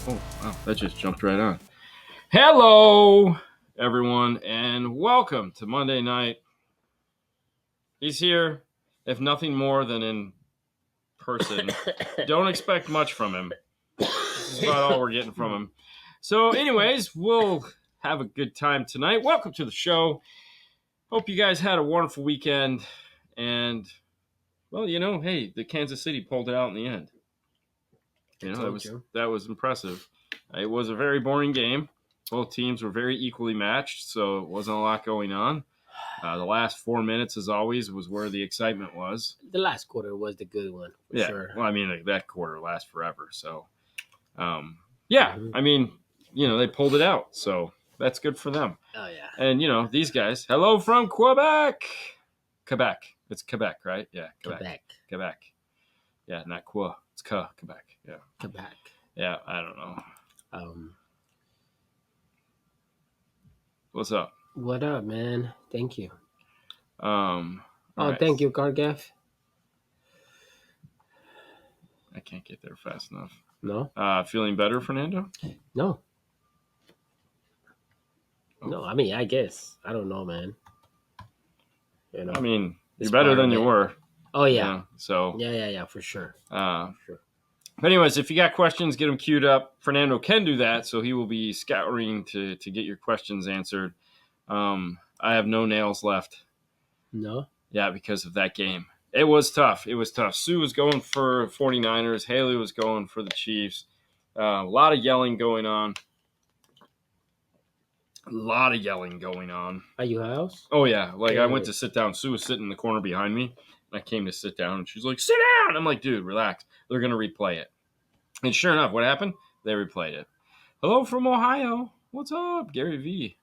Oh, wow, that just jumped right on. Hello, everyone, and welcome to Monday night. He's here, if nothing more than in person. Don't expect much from him. This is about all we're getting from him. So, anyways, we'll have a good time tonight. Welcome to the show. Hope you guys had a wonderful weekend. And, well, hey, the Kansas City pulled it out in the end. That was impressive. It was a very boring game. Both teams were very equally matched, so it wasn't a lot going on. The last 4 minutes, as always, was where the excitement was. The last quarter was the good one, for sure. Well, I mean, that quarter lasts forever. So, I mean, they pulled it out, so that's good for them. Oh, yeah. And, these guys, hello from Quebec. It's Quebec, right? Yeah, Quebec. Yeah, not Qua. It's Quebec. Yeah. Quebec. Yeah, I don't know. What's up? What up, man? Thank you. Right. Thank you, Kargef. I can't get there fast enough. No? Feeling better, Fernando? No. Oh. No, I mean, I guess. I don't know, man. I mean, you're better than you were. Oh, yeah. So. Yeah, for sure. But anyways, if you got questions, get them queued up. Fernando can do that, so he will be scouring to get your questions answered. I have no nails left. No? Yeah, because of that game. It was tough. Sue was going for 49ers. Haley was going for the Chiefs. A lot of yelling going on. At your house? Oh, yeah. I went to sit down. Sue was sitting in the corner behind me. I came to sit down, and she's like, sit down! I'm like, dude, relax. They're going to replay it. And sure enough, what happened? They replayed it. Hello from Ohio. What's up, Gary V?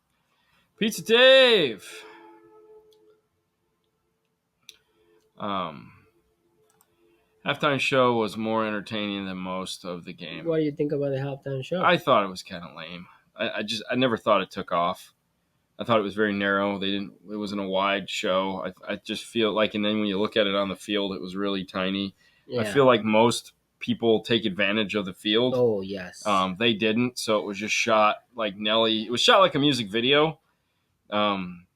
Pizza Dave. Halftime show was more entertaining than most of the game. What do you think about the halftime show? I thought it was kind of lame. I never thought it took off. I thought it was very narrow. It wasn't a wide show. I just feel like, and then when you look at it on the field, it was really tiny. Yeah. I feel like most people take advantage of the field. Oh, yes. They didn't, so it was just shot like Nelly. It was shot like a music video. And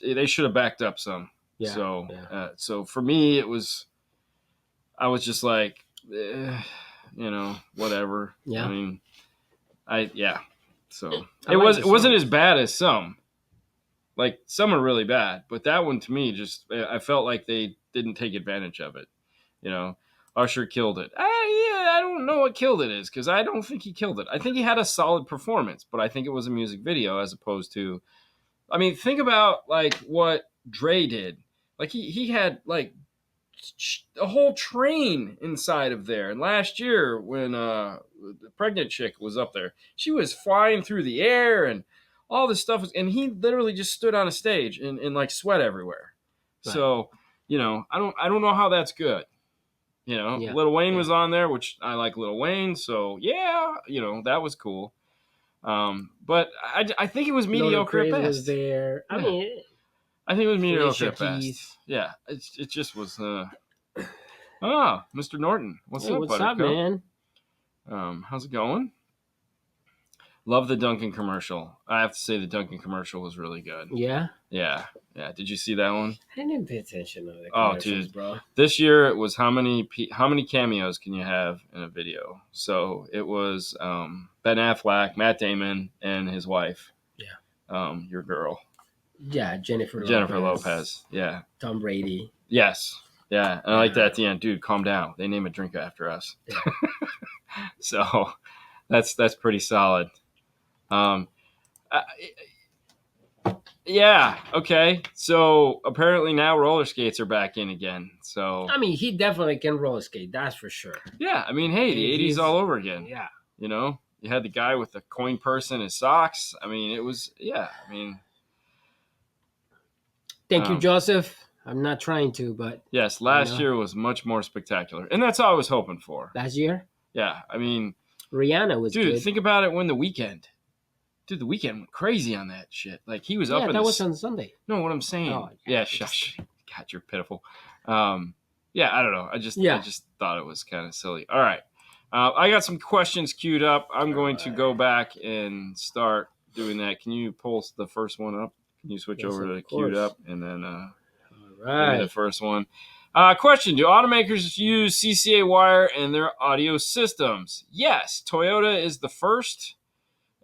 they should have backed up some. Yeah. So for me, I was just like, whatever. Yeah. I mean, So it wasn't as bad as some. Like, some are really bad, but that one to me I felt like they didn't take advantage of it. Usher killed it. I don't know what killed it is, because I don't think he killed it. I think he had a solid performance, but I think it was a music video as opposed to. I mean, think about what Dre did. He had a whole train inside of there. And last year, when the pregnant chick was up there, she was flying through the air and all this stuff. And he literally just stood on a stage and sweat everywhere. Right. So, I don't know how that's good. Lil Wayne was on there, which I like Lil Wayne. So that was cool. But I think it was mediocre at best. Was there. I think it was mediocre at best. Yeah, it just was. Mr. Norton, what's up, what's up, man? How's it going? Love the Dunkin' commercial. I have to say the Dunkin' commercial was really good. Yeah? Yeah. Did you see that one? I didn't pay attention to the commercials, bro. This year it was how many cameos can you have in a video? So it was Ben Affleck, Matt Damon, and his wife. Yeah. Your girl. Yeah, Jennifer Lopez. Yeah. Tom Brady. Yes. Yeah, and I like that at the end. Dude, calm down. They name a drink after us. Yeah. So that's pretty solid. Yeah, okay. So apparently now roller skates are back in again. So I mean, he definitely can roller skate, that's for sure. Yeah, I mean, hey, the 80s all over again. Yeah. You had the guy with the coin purse in his socks. I mean, it was, Thank you, Joseph. I'm not trying to, but... Yes, last year was much more spectacular. And that's all I was hoping for. Last year? Yeah, I mean... Rihanna was good. Dude, think about it when The Weeknd. Dude, The Weeknd went crazy on that shit. He was up in... Yeah, that was on Sunday. No, what I'm saying... Oh, yeah, shush. God, you're pitiful. I don't know. I just thought it was kind of silly. All right. I got some questions queued up. I'm going to go back and start doing that. Can you pull the first one up? Can you switch over to queued up and then give me the first one? Question: do automakers use CCA wire in their audio systems? Yes. Toyota is the first,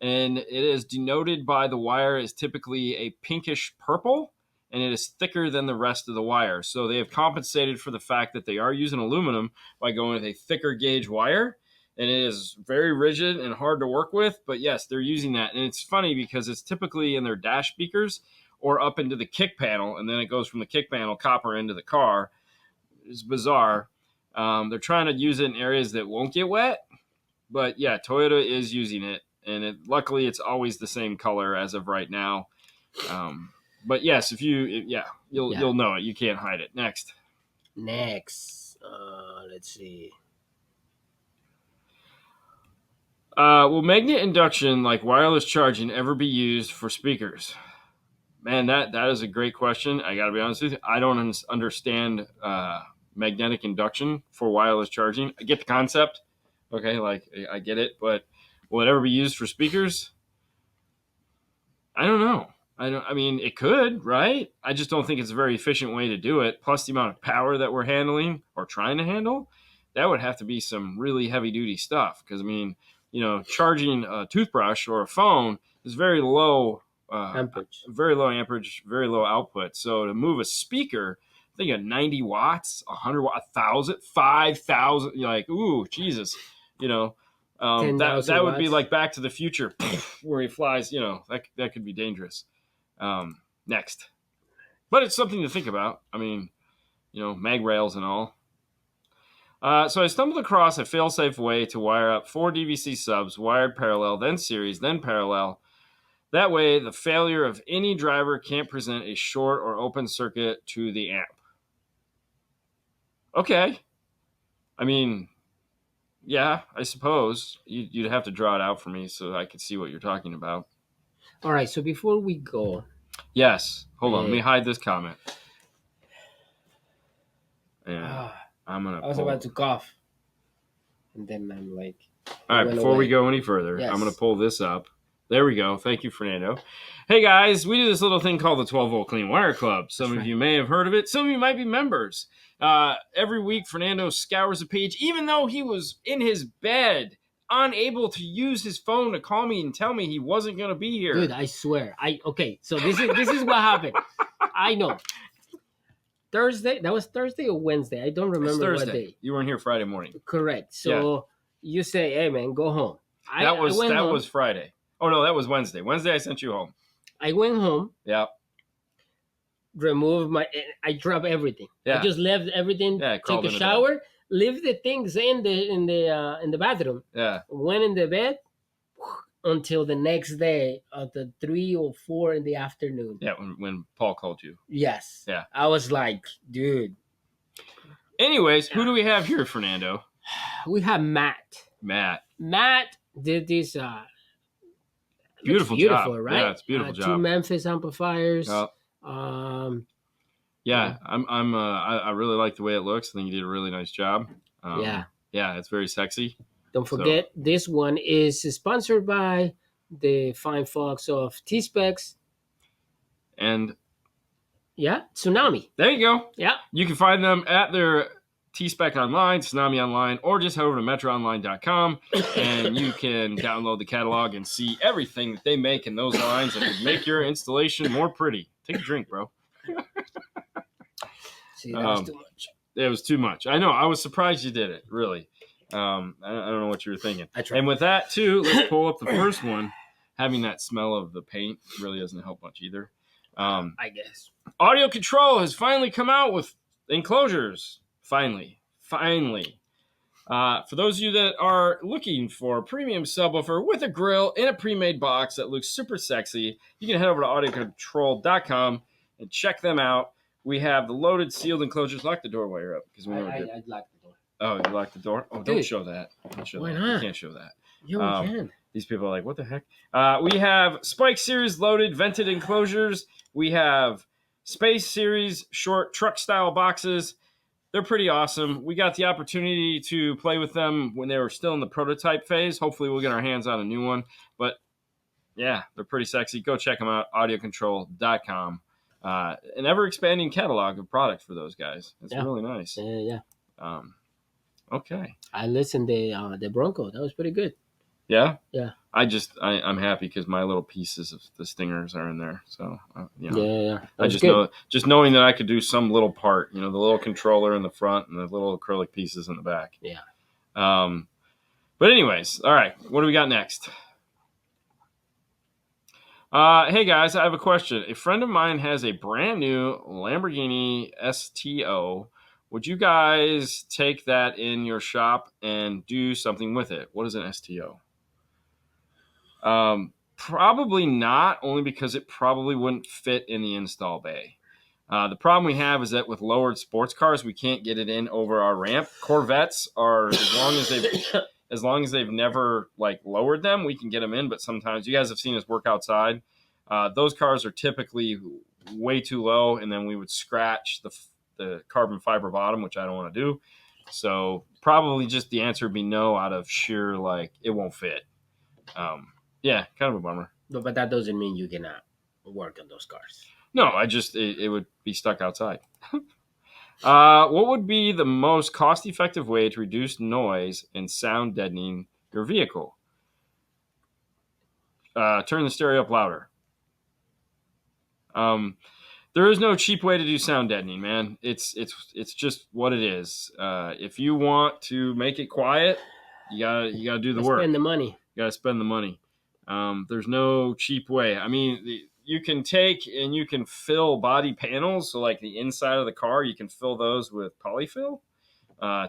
and it is denoted by the wire is typically a pinkish purple, and it is thicker than the rest of the wire. So they have compensated for the fact that they are using aluminum by going with a thicker gauge wire, and it is very rigid and hard to work with. But yes, they're using that, and it's funny because it's typically in their dash speakers or up into the kick panel, and then it goes from the kick panel copper into the car. It's bizarre. They're trying to use it in areas that won't get wet, but yeah, Toyota is using it, and luckily it's always the same color as of right now. But yes, you'll know it. You can't hide it. Next, let's see. Will magnet induction, like wireless charging, ever be used for speakers? Man, that is a great question. I got to be honest with you. I don't understand magnetic induction for wireless charging. I get the concept. Okay, like I get it, but will it ever be used for speakers? I don't know. I mean, it could, right? I just don't think it's a very efficient way to do it. Plus, the amount of power that we're handling or trying to handle, that would have to be some really heavy duty stuff. Because I mean, charging a toothbrush or a phone is very low amperage, very low output. So to move a speaker, I think at 90 watts, 100 watts, 1,000, 5,000, you're like, ooh, Jesus, that would be like Back to the Future, where he flies. That could be dangerous. Next, but it's something to think about. I mean, mag rails and all. So I stumbled across a fail-safe way to wire up 4 DVC subs, wired parallel, then series, then parallel. That way, the failure of any driver can't present a short or open circuit to the amp. Okay. I mean, yeah, I suppose. You'd have to draw it out for me so I could see what you're talking about. All right, so before we go... Yes. Hold on. Let me hide this comment. Yeah. I was about to cough. And then I'm like... All right, before we go any further, I'm going to pull this up. There we go. Thank you, Fernando. Hey, guys, we do this little thing called the 12-Volt Clean Wire Club. Some of you may have heard of it. Some of you might be members. Every week, Fernando scours the page, even though he was in his bed, unable to use his phone to call me and tell me he wasn't going to be here. Dude, I swear. So this is what happened. I know. Thursday, that was Thursday or Wednesday? I don't remember what day. You weren't here Friday morning. Correct. So you say, hey, man, go home. That was Friday. Oh, no, that was Wednesday. Wednesday, I sent you home. I went home. Yeah. I dropped everything. Yeah. I just left everything. Yeah, took a shower. Leave the things in the bathroom. Yeah. Went in the bed until the next day at the 3 or 4 in the afternoon. Yeah, when Paul called you. Yes. Yeah. I was like, dude. Anyways, who do we have here, Fernando? We have Matt. Matt did this beautiful job, right? Yeah, it's a beautiful job. 2 Memphis amplifiers. Yeah, I really like the way it looks. I think you did a really nice job. Yeah, it's very sexy. Don't forget, this one is sponsored by the fine folks of T-Specs. And Tsunami. There you go. Yeah. You can find them at their T-Spec online, Tsunami online, or just head over to metroonline.com and you can download the catalog and see everything that they make in those lines that would make your installation more pretty. Take a drink, bro. See, that was too much. It was too much. I know. I was surprised you did it, really. I don't know what you were thinking. I tried. And with that, too, let's pull up the first one. Having that smell of the paint really doesn't help much either. I guess. Audio Control has finally come out with enclosures. Finally. For those of you that are looking for a premium subwoofer with a grill in a pre-made box that looks super sexy, you can head over to audiocontrol.com and check them out. We have the loaded sealed enclosures. Lock the door while you're up. I'd lock the door. Oh, you locked the door? Oh, don't show that. Why not? You can't show that. Yeah, we can. These people are like, what the heck? We have Spike Series loaded vented enclosures. We have Space Series short truck-style boxes. they're pretty awesome. We got the opportunity to play with them when they were still in the prototype phase. Hopefully we'll get our hands on a new one. But yeah, they're pretty sexy. Go check them out, audiocontrol.com. An ever-expanding catalog of products for those guys. It's really nice. Yeah. Okay. I listened to the Bronco. That was pretty good. Yeah? Yeah. I'm happy because my little pieces of the stingers are in there. So, Yeah. I just knowing that I could do some little part, the little controller in the front and the little acrylic pieces in the back. Yeah. But anyways, all right. What do we got next? Hey guys, I have a question. A friend of mine has a brand new Lamborghini STO. Would you guys take that in your shop and do something with it? What is an STO? Probably not, only because it probably wouldn't fit in the install bay. The problem we have is that with lowered sports cars, we can't get it in over our ramp. Corvettes are, as long as they've never lowered them, we can get them in. But sometimes you guys have seen us work outside. Those cars are typically way too low, and then we would scratch the carbon fiber bottom, which I don't want to do. So probably just the answer would be no, out of sheer it won't fit. Yeah, kind of a bummer. But that doesn't mean you cannot work on those cars. No, it would be stuck outside. What would be the most cost-effective way to reduce noise and sound deadening your vehicle? Turn the stereo up louder. There is no cheap way to do sound deadening, man. It's just what it is. If you want to make it quiet, you gotta do the work. Spend the money. You gotta spend the money. There's no cheap way. I mean, you can take and you can fill body panels, so the inside of the car, you can fill those with polyfill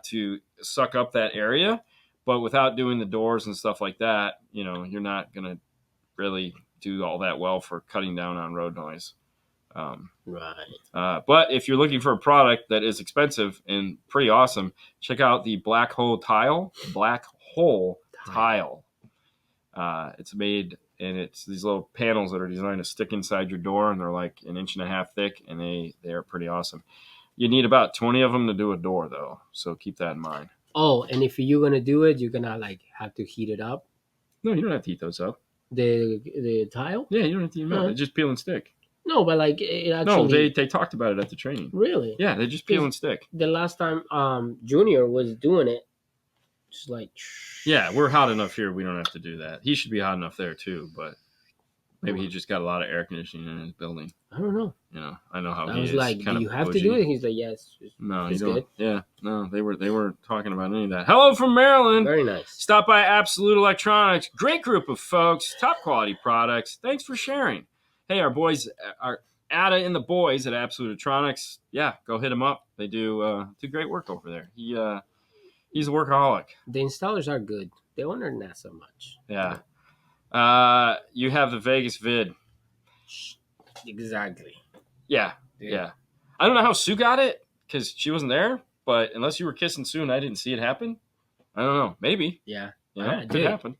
to suck up that area. But without doing the doors and stuff like that, you're not gonna really do all that well for cutting down on road noise. Right. But if you're looking for a product that is expensive and pretty awesome, check out the Black Hole Tile. It's made, and it's these little panels that are designed to stick inside your door, and they're like 1.5 inches thick, and they are pretty awesome. You need about 20 of them to do a door, though, so keep that in mind. Oh, and if you're gonna do it, you're gonna have to heat it up. No, you don't have to heat those up. The tile? Yeah, you don't have to heat them up. They just peel and stick. No, but it actually. No, they talked about it at the training. Really? Yeah, they just peel and stick. The last time Junior was doing it, just yeah, we're hot enough here. We don't have to do that. He should be hot enough there too, but maybe he just got a lot of air conditioning in his building. I don't know. I know how I he was is. like, do you have to do it? He's like, yes. No, you don't. Good. Yeah, no, they were talking about any of that. Hello from Maryland. Very nice. Stop by Absolute Electronics. Great group of folks. Top quality products. Thanks for sharing. Hey, our boys, our Ada and the boys at Absolute Electronics. Yeah, go hit them up. They do great work over there. He's a workaholic. The installers are good. The owner, not so much. Yeah. You have the Vegas vid. Exactly. Yeah. Yeah. I don't know how Sue got it because she wasn't there, but unless you were kissing Sue and I didn't see it happen, I don't know. Maybe. Yeah. It could happen.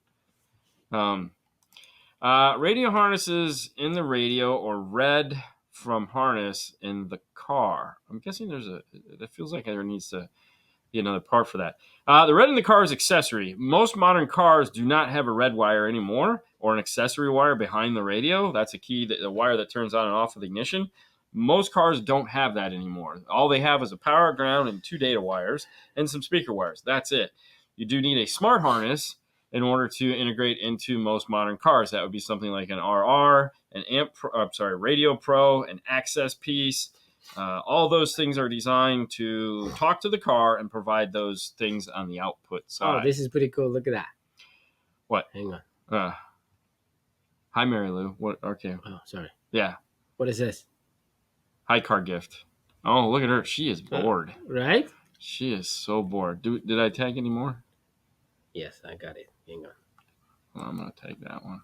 Radio harnesses in the radio or red from harness in the car. I'm guessing it feels like there needs to be another part for that. The red in the car is accessory. Most modern cars do not have a red wire anymore or an accessory wire behind the radio. That's a key, the wire that turns on and off with ignition. Most cars don't have that anymore. All they have is a power ground and 2 data wires and some speaker wires. That's it. You do need a smart harness in order to integrate into most modern cars. That would be something like an RR, Radio Pro, an access piece. All those things are designed to talk to the car and provide those things on the output side. Oh, this is pretty cool. Look at that. What? Hang on. Hi, Mary Lou. What? Okay. Oh, sorry. Yeah. What is this? Hi, car gift. Oh, look at her. She is bored. Right? She is so bored. Did I tag any more? Yes, I got it. Hang on. Well, I'm going to tag that one.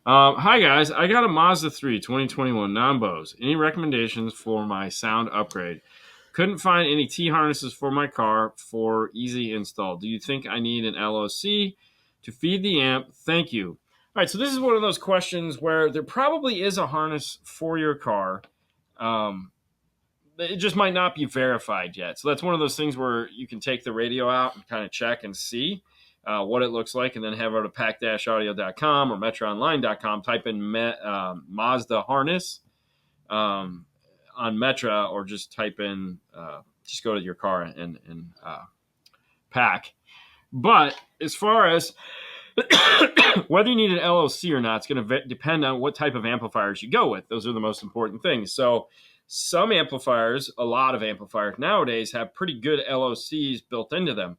Hi, guys. I got a Mazda 3 2021 non-Bose. Any recommendations for my sound upgrade? Couldn't find any T-harnesses for my car for easy install. Do you think I need an LOC to feed the amp? Thank you. All right, so this is one of those questions where there probably is a harness for your car. it just might not be verified yet. So that's one of those things where you can take the radio out and kind of check and see what it looks like, and then head over to pack-audio.com or metraonline.com, type in Mazda harness on Metra, or just type in, just go to your car and pack. But as far as whether you need an LOC or not, it's going to depend on what type of amplifiers you go with. Those are the most important things. So some amplifiers, a lot of amplifiers nowadays, have pretty good LOCs built into them.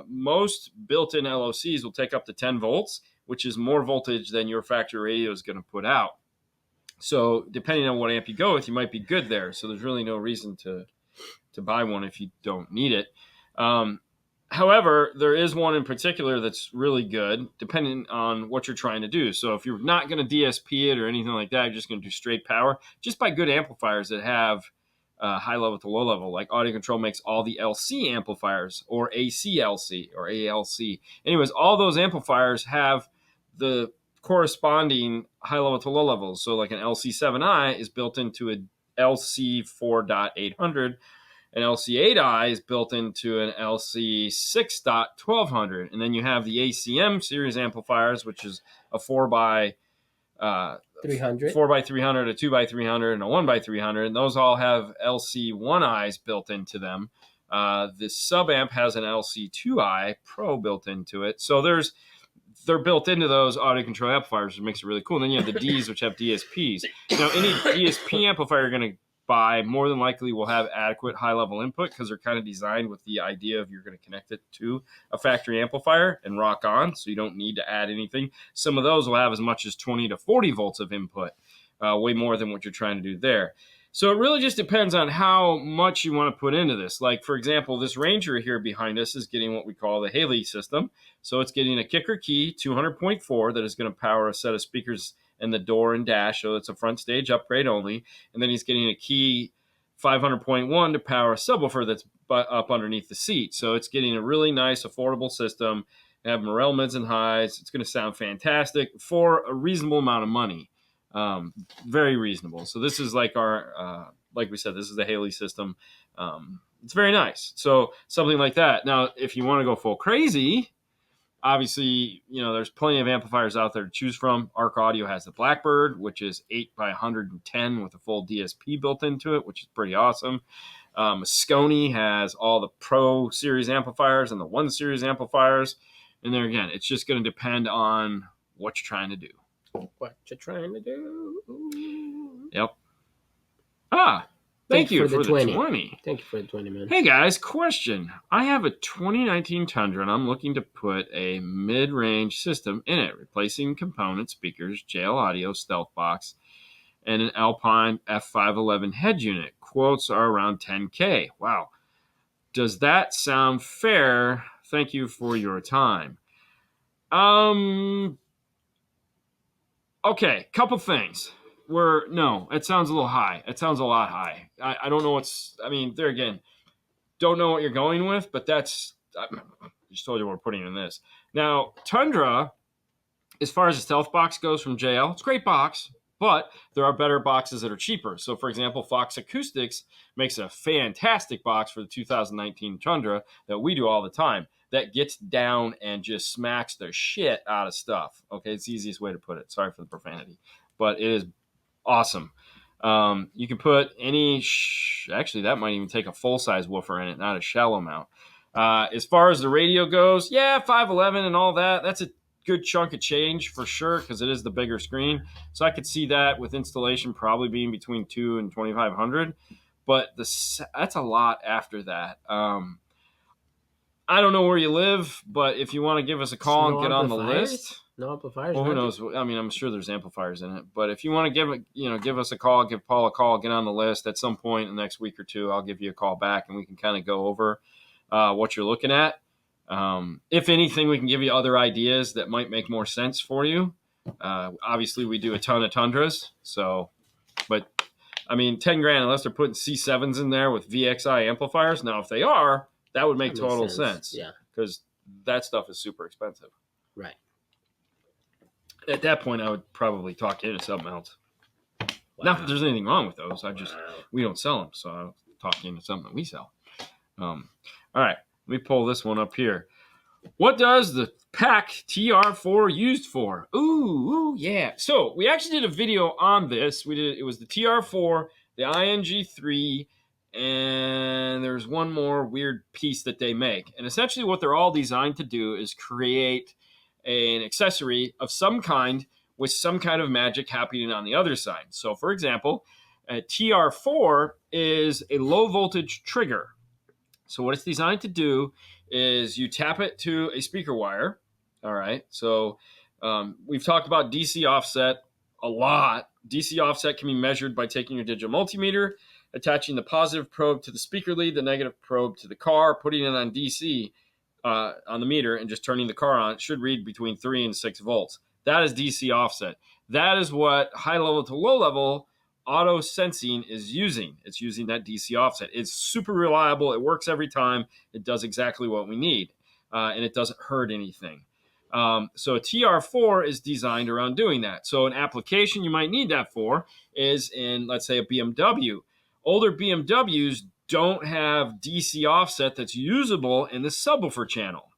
Most built-in LOCs will take up to 10 volts, which is more voltage than your factory radio is going to put out. So depending on what amp you go with, you might be good there. So there's really no reason to buy one if you don't need it. However, there is one in particular that's really good, depending on what you're trying to do. So if you're not going to DSP it or anything like that, you're just going to do straight power, just buy good amplifiers that have high level to low level. Like Audio Control makes all the LC amplifiers, or ACLC or ALC. Anyways, all those amplifiers have the corresponding high level to low levels. So like an LC7i is built into a LC4.800. An LC8i is built into an LC6.1200. And then you have the ACM series amplifiers, which is a 4x300, a 2x300, and a 1x300. And those all have LC1i's built into them. The sub-amp has an LC2i Pro built into it. So they're built into those audio control amplifiers, which makes it really cool. And then you have the Ds, which have DSPs. Now, any DSP amplifier you're going to buy more than likely will have adequate high-level input, because they're kind of designed with the idea of you're going to connect it to a factory amplifier and rock on, so you don't need to add anything. Some of those will have as much as 20 to 40 volts of input, way more than what you're trying to do there. So it really just depends on how much you want to put into this. Like, for example, this Ranger here behind us is getting what we call the Haley system. So it's getting a kicker key 200.4 that is going to power a set of speakers and the door and dash, so it's a front stage upgrade only. And then he's getting a key 500.1 to power a subwoofer that's up underneath the seat. So it's getting a really nice, affordable system. They have Morel mids and highs. It's going to sound fantastic for a reasonable amount of money. Very reasonable. So this is like our, like we said, this is the Haley system. It's very nice. So something like that. Now, if you want to go full crazy, obviously, there's plenty of amplifiers out there to choose from. Arc Audio has the Blackbird, which is 8x110 with a full DSP built into it, which is pretty awesome. Moscone has all the Pro series amplifiers and the 1 series amplifiers. And there again, it's just going to depend on what you're trying to do. Yep. Thank you for the 20. Thank you for the 20, man. Hey guys, question. I have a 2019 Tundra and I'm looking to put a mid-range system in it, replacing component speakers, JL Audio Stealth Box, and an Alpine F511 head unit. Quotes are around $10K. Wow. Does that sound fair? Thank you for your time. Okay, couple things. No, it sounds a little high. It sounds a lot high. I don't know there again, don't know what you're going with, but I just told you what we're putting in this. Now, Tundra, as far as the stealth box goes from JL, it's a great box, but there are better boxes that are cheaper. So, for example, Fox Acoustics makes a fantastic box for the 2019 Tundra that we do all the time, that gets down and just smacks the shit out of stuff. Okay, it's the easiest way to put it. Sorry for the profanity, but it is awesome. You can put actually, that might even take a full-size woofer in it, not a shallow mount. As far as the radio goes, 511 and all that, that's a good chunk of change for sure, because it is the bigger screen. So I could see that with installation probably being between $2,000 and $2,500, but that's a lot after that. I don't know where you live, but if you want to give us a call and get on the list. No amplifiers. Well, who knows? I'm sure there's amplifiers in it, but if you want to give us a call, give Paul a call, get on the list at some point in the next week or two, I'll give you a call back and we can kind of go over what you're looking at. If anything, we can give you other ideas that might make more sense for you. Obviously, we do a ton of Tundras, but $10,000 unless they're putting C7s in there with VXI amplifiers. Now, if they are, that would make total sense. Yeah, because that stuff is super expensive. Right. At that point, I would probably talk into something else. Not that there's anything wrong with those. We don't sell them, so I'm talking into something that we sell. All right, let me pull this one up here. What does the PAC TR4 used for? Ooh, yeah. So we actually did a video on this. It was the TR4, the ING3, and there's one more weird piece that they make. And essentially what they're all designed to do is create an accessory of some kind with some kind of magic happening on the other side. So for example, a TR4 is a low voltage trigger. So what it's designed to do is you tap it to a speaker wire. All right. So we've talked about DC offset a lot. DC offset can be measured by taking your digital multimeter, attaching the positive probe to the speaker lead, the negative probe to the car, putting it on DC on the meter, and just turning the car on. It should read between 3 and 6 volts. That is DC offset. That is what high level to low level auto sensing is using. It's using that DC offset. It's super reliable. It works every time. It does exactly what we need, and it doesn't hurt anything. So a TR4 is designed around doing that. So an application you might need that for is in, let's say, a BMW. Older BMWs don't have DC offset that's usable in the subwoofer channel.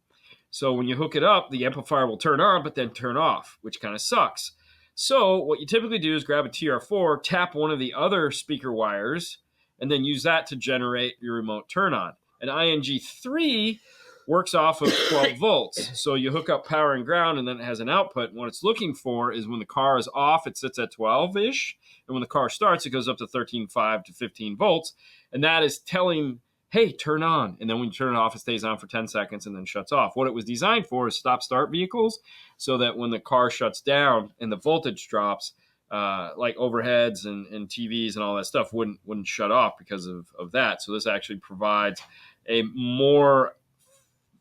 So when you hook it up, the amplifier will turn on, but then turn off, which kind of sucks. So what you typically do is grab a TR4, tap one of the other speaker wires, and then use that to generate your remote turn on. An ING3 works off of 12 volts. So you hook up power and ground, and then it has an output. And what it's looking for is when the car is off, it sits at 12-ish. And when the car starts, it goes up to 13.5 to 15 volts. And that is telling, hey, turn on. And then when you turn it off, it stays on for 10 seconds and then shuts off. What it was designed for is stop-start vehicles, so that when the car shuts down and the voltage drops, like overheads and TVs and all that stuff wouldn't shut off because of that. So this actually provides a more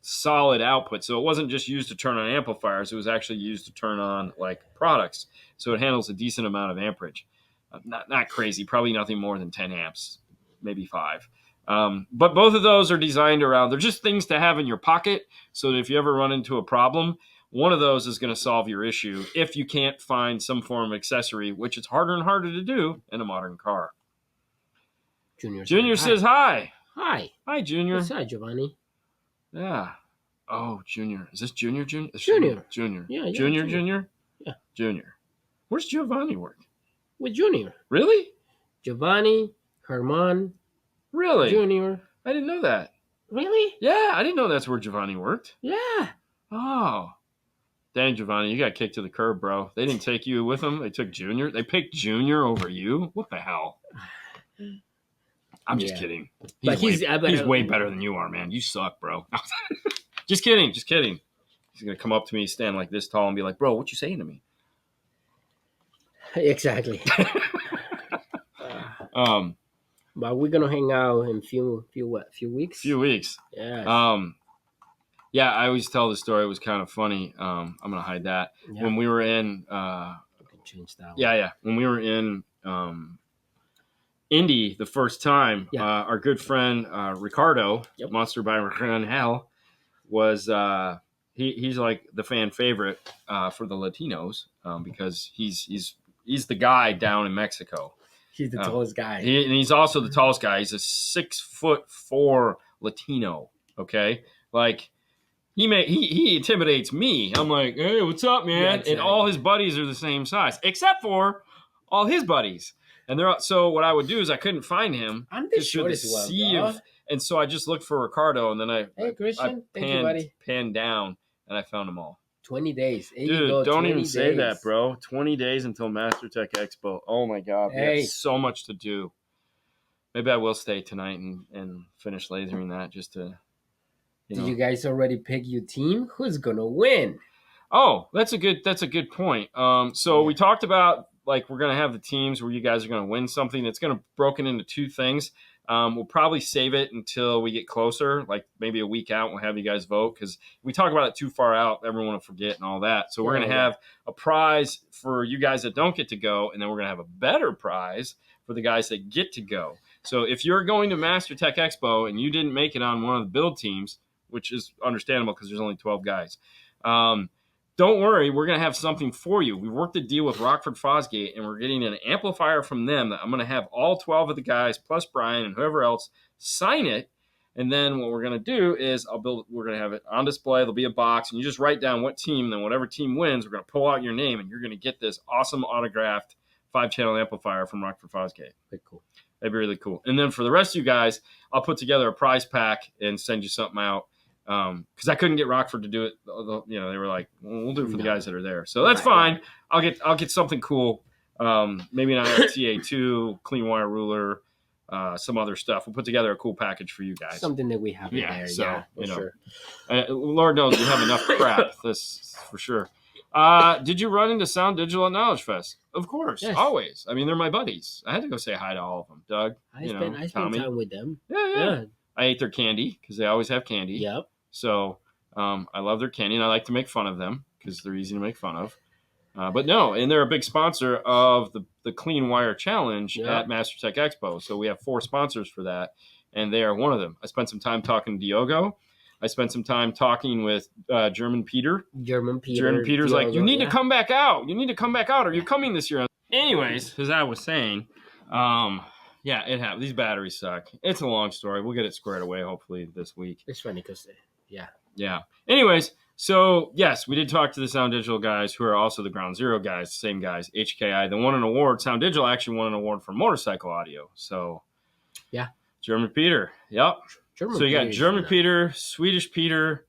solid output. So it wasn't just used to turn on amplifiers. It was actually used to turn on like products. So it handles a decent amount of amperage. Not crazy, probably nothing more than 10 amps, maybe 5. But both of those are designed around, they're just things to have in your pocket so that if you ever run into a problem, one of those is going to solve your issue if you can't find some form of accessory, which is harder and harder to do in a modern car. Junior says hi. Hi. Hi, Junior. Hi, Giovanni. Yeah. Oh, Junior. Is this Junior? Junior. Yeah, Junior. Junior? Yeah. Junior. Where's Giovanni work? With Junior. Really? Giovanni, Herman. Really? Junior. I didn't know that. Really? Yeah, I didn't know that's where Giovanni worked. Yeah. Oh. Dang, Giovanni, you got kicked to the curb, bro. They didn't take you with them. They took Junior. They picked Junior over you. What the hell? I'm just kidding. He's way better than you are, man. You suck, bro. Just kidding. He's going to come up to me, stand like this tall, and be like, bro, what you saying to me? Exactly. But we're gonna hang out in few weeks. Few weeks. Yeah. Yeah. I always tell the story. It was kind of funny. I'm gonna hide that. Yeah. When we were in, we can change that one. Yeah. When we were in Indy the first time, our good friend Ricardo, Monster by Hell, was he's like the fan favorite for the Latinos because he's the guy down in Mexico. He's the tallest guy. And he's also the tallest guy. He's a 6'4" Latino. Okay, like he intimidates me. I'm like, hey, what's up, man? Yeah, exactly. And all his buddies are the same size, except for all his buddies. And so what I would do is I couldn't find him. I'm the shortest one, and so I just looked for Ricardo, and then I Thank you, buddy. Panned down, and I found them all. 20 days. Dude, don't even say that, bro. 20 days until MasterTech Expo. Oh, my God. We have so much to do. Maybe I will stay tonight and finish lasering that just to, Did you guys already pick your team? Who's going to win? Oh, that's a good point. We talked about, like, we're going to have the teams where you guys are going to win something. It's going to broken into 2 things. We'll probably save it until we get closer, like maybe a week out. We'll have you guys vote because if we talk about it too far out, everyone will forget and all that. So we're going to have a prize for you guys that don't get to go, and then we're going to have a better prize for the guys that get to go. So if you're going to MasterTech Expo and you didn't make it on one of the build teams, which is understandable because there's only 12 guys, don't worry, we're going to have something for you. We worked a deal with Rockford Fosgate, and we're getting an amplifier from them that I'm going to have all 12 of the guys, plus Brian and whoever else, sign it. And then what we're going to do is we're going to have it on display. There'll be a box, and you just write down what team, then whatever team wins, we're going to pull out your name, and you're going to get this awesome autographed 5-channel amplifier from Rockford Fosgate. Very cool. That'd be really cool. And then for the rest of you guys, I'll put together a prize pack and send you something out. Because I couldn't get Rockford to do it. They were like, well, we'll do it for the guys that are there. So that's fine. I'll get something cool. Maybe an IRTA2, clean wire ruler, some other stuff. We'll put together a cool package for you guys. Something that we have in there. So, sure. Lord knows we have enough crap. This for sure. Did you run into Sound Digital at Knowledge Fest? Of course, yes. Always. I mean, they're my buddies. I had to go say hi to all of them. Doug, I spent time with them. Yeah. I ate their candy because they always have candy. Yep. So I love their candy, and I like to make fun of them because they're easy to make fun of. But no, and they're a big sponsor of the Clean Wire Challenge at MasterTech Expo. So we have 4 sponsors for that, and they are one of them. I spent some time talking to Diogo. I spent some time talking with German Peter. German Peter's Diogo, like, you need to come back out. You need to come back out. Are you coming this year? Anyways, as I was saying, yeah, it happened. These batteries suck. It's a long story. We'll get it squared away hopefully this week. It's funny because, yeah. Anyways, so yes, we did talk to the Sound Digital guys who are also the Ground Zero guys, same guys, HKI. They won an award. Sound Digital actually won an award for motorcycle audio. So, yeah. German Peter. Yep. So you got German Peter, Swedish Peter,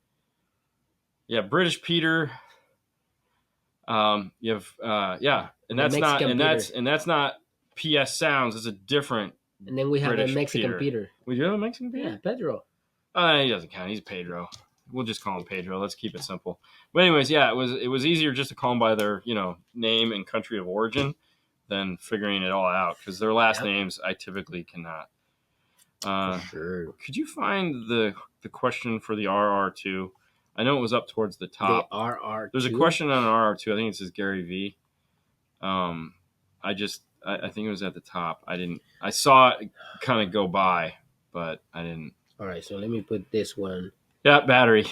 British Peter. You have and that's not PS Sounds. It's a different. And then we have British a Mexican Peter. We do have a Mexican Peter? Yeah, Pedro. He doesn't count. He's Pedro. We'll just call him Pedro. Let's keep it simple. But anyways, yeah, it was easier just to call them by their, name and country of origin than figuring it all out because their last names I typically cannot. For sure. Could you find the question for the RR2? I know it was up towards the top. The RR2? There's a question on an RR2. I think it says Gary V. I think it was at the top. I saw it kind of go by, but I didn't. All right, so let me put this one. Yeah, battery.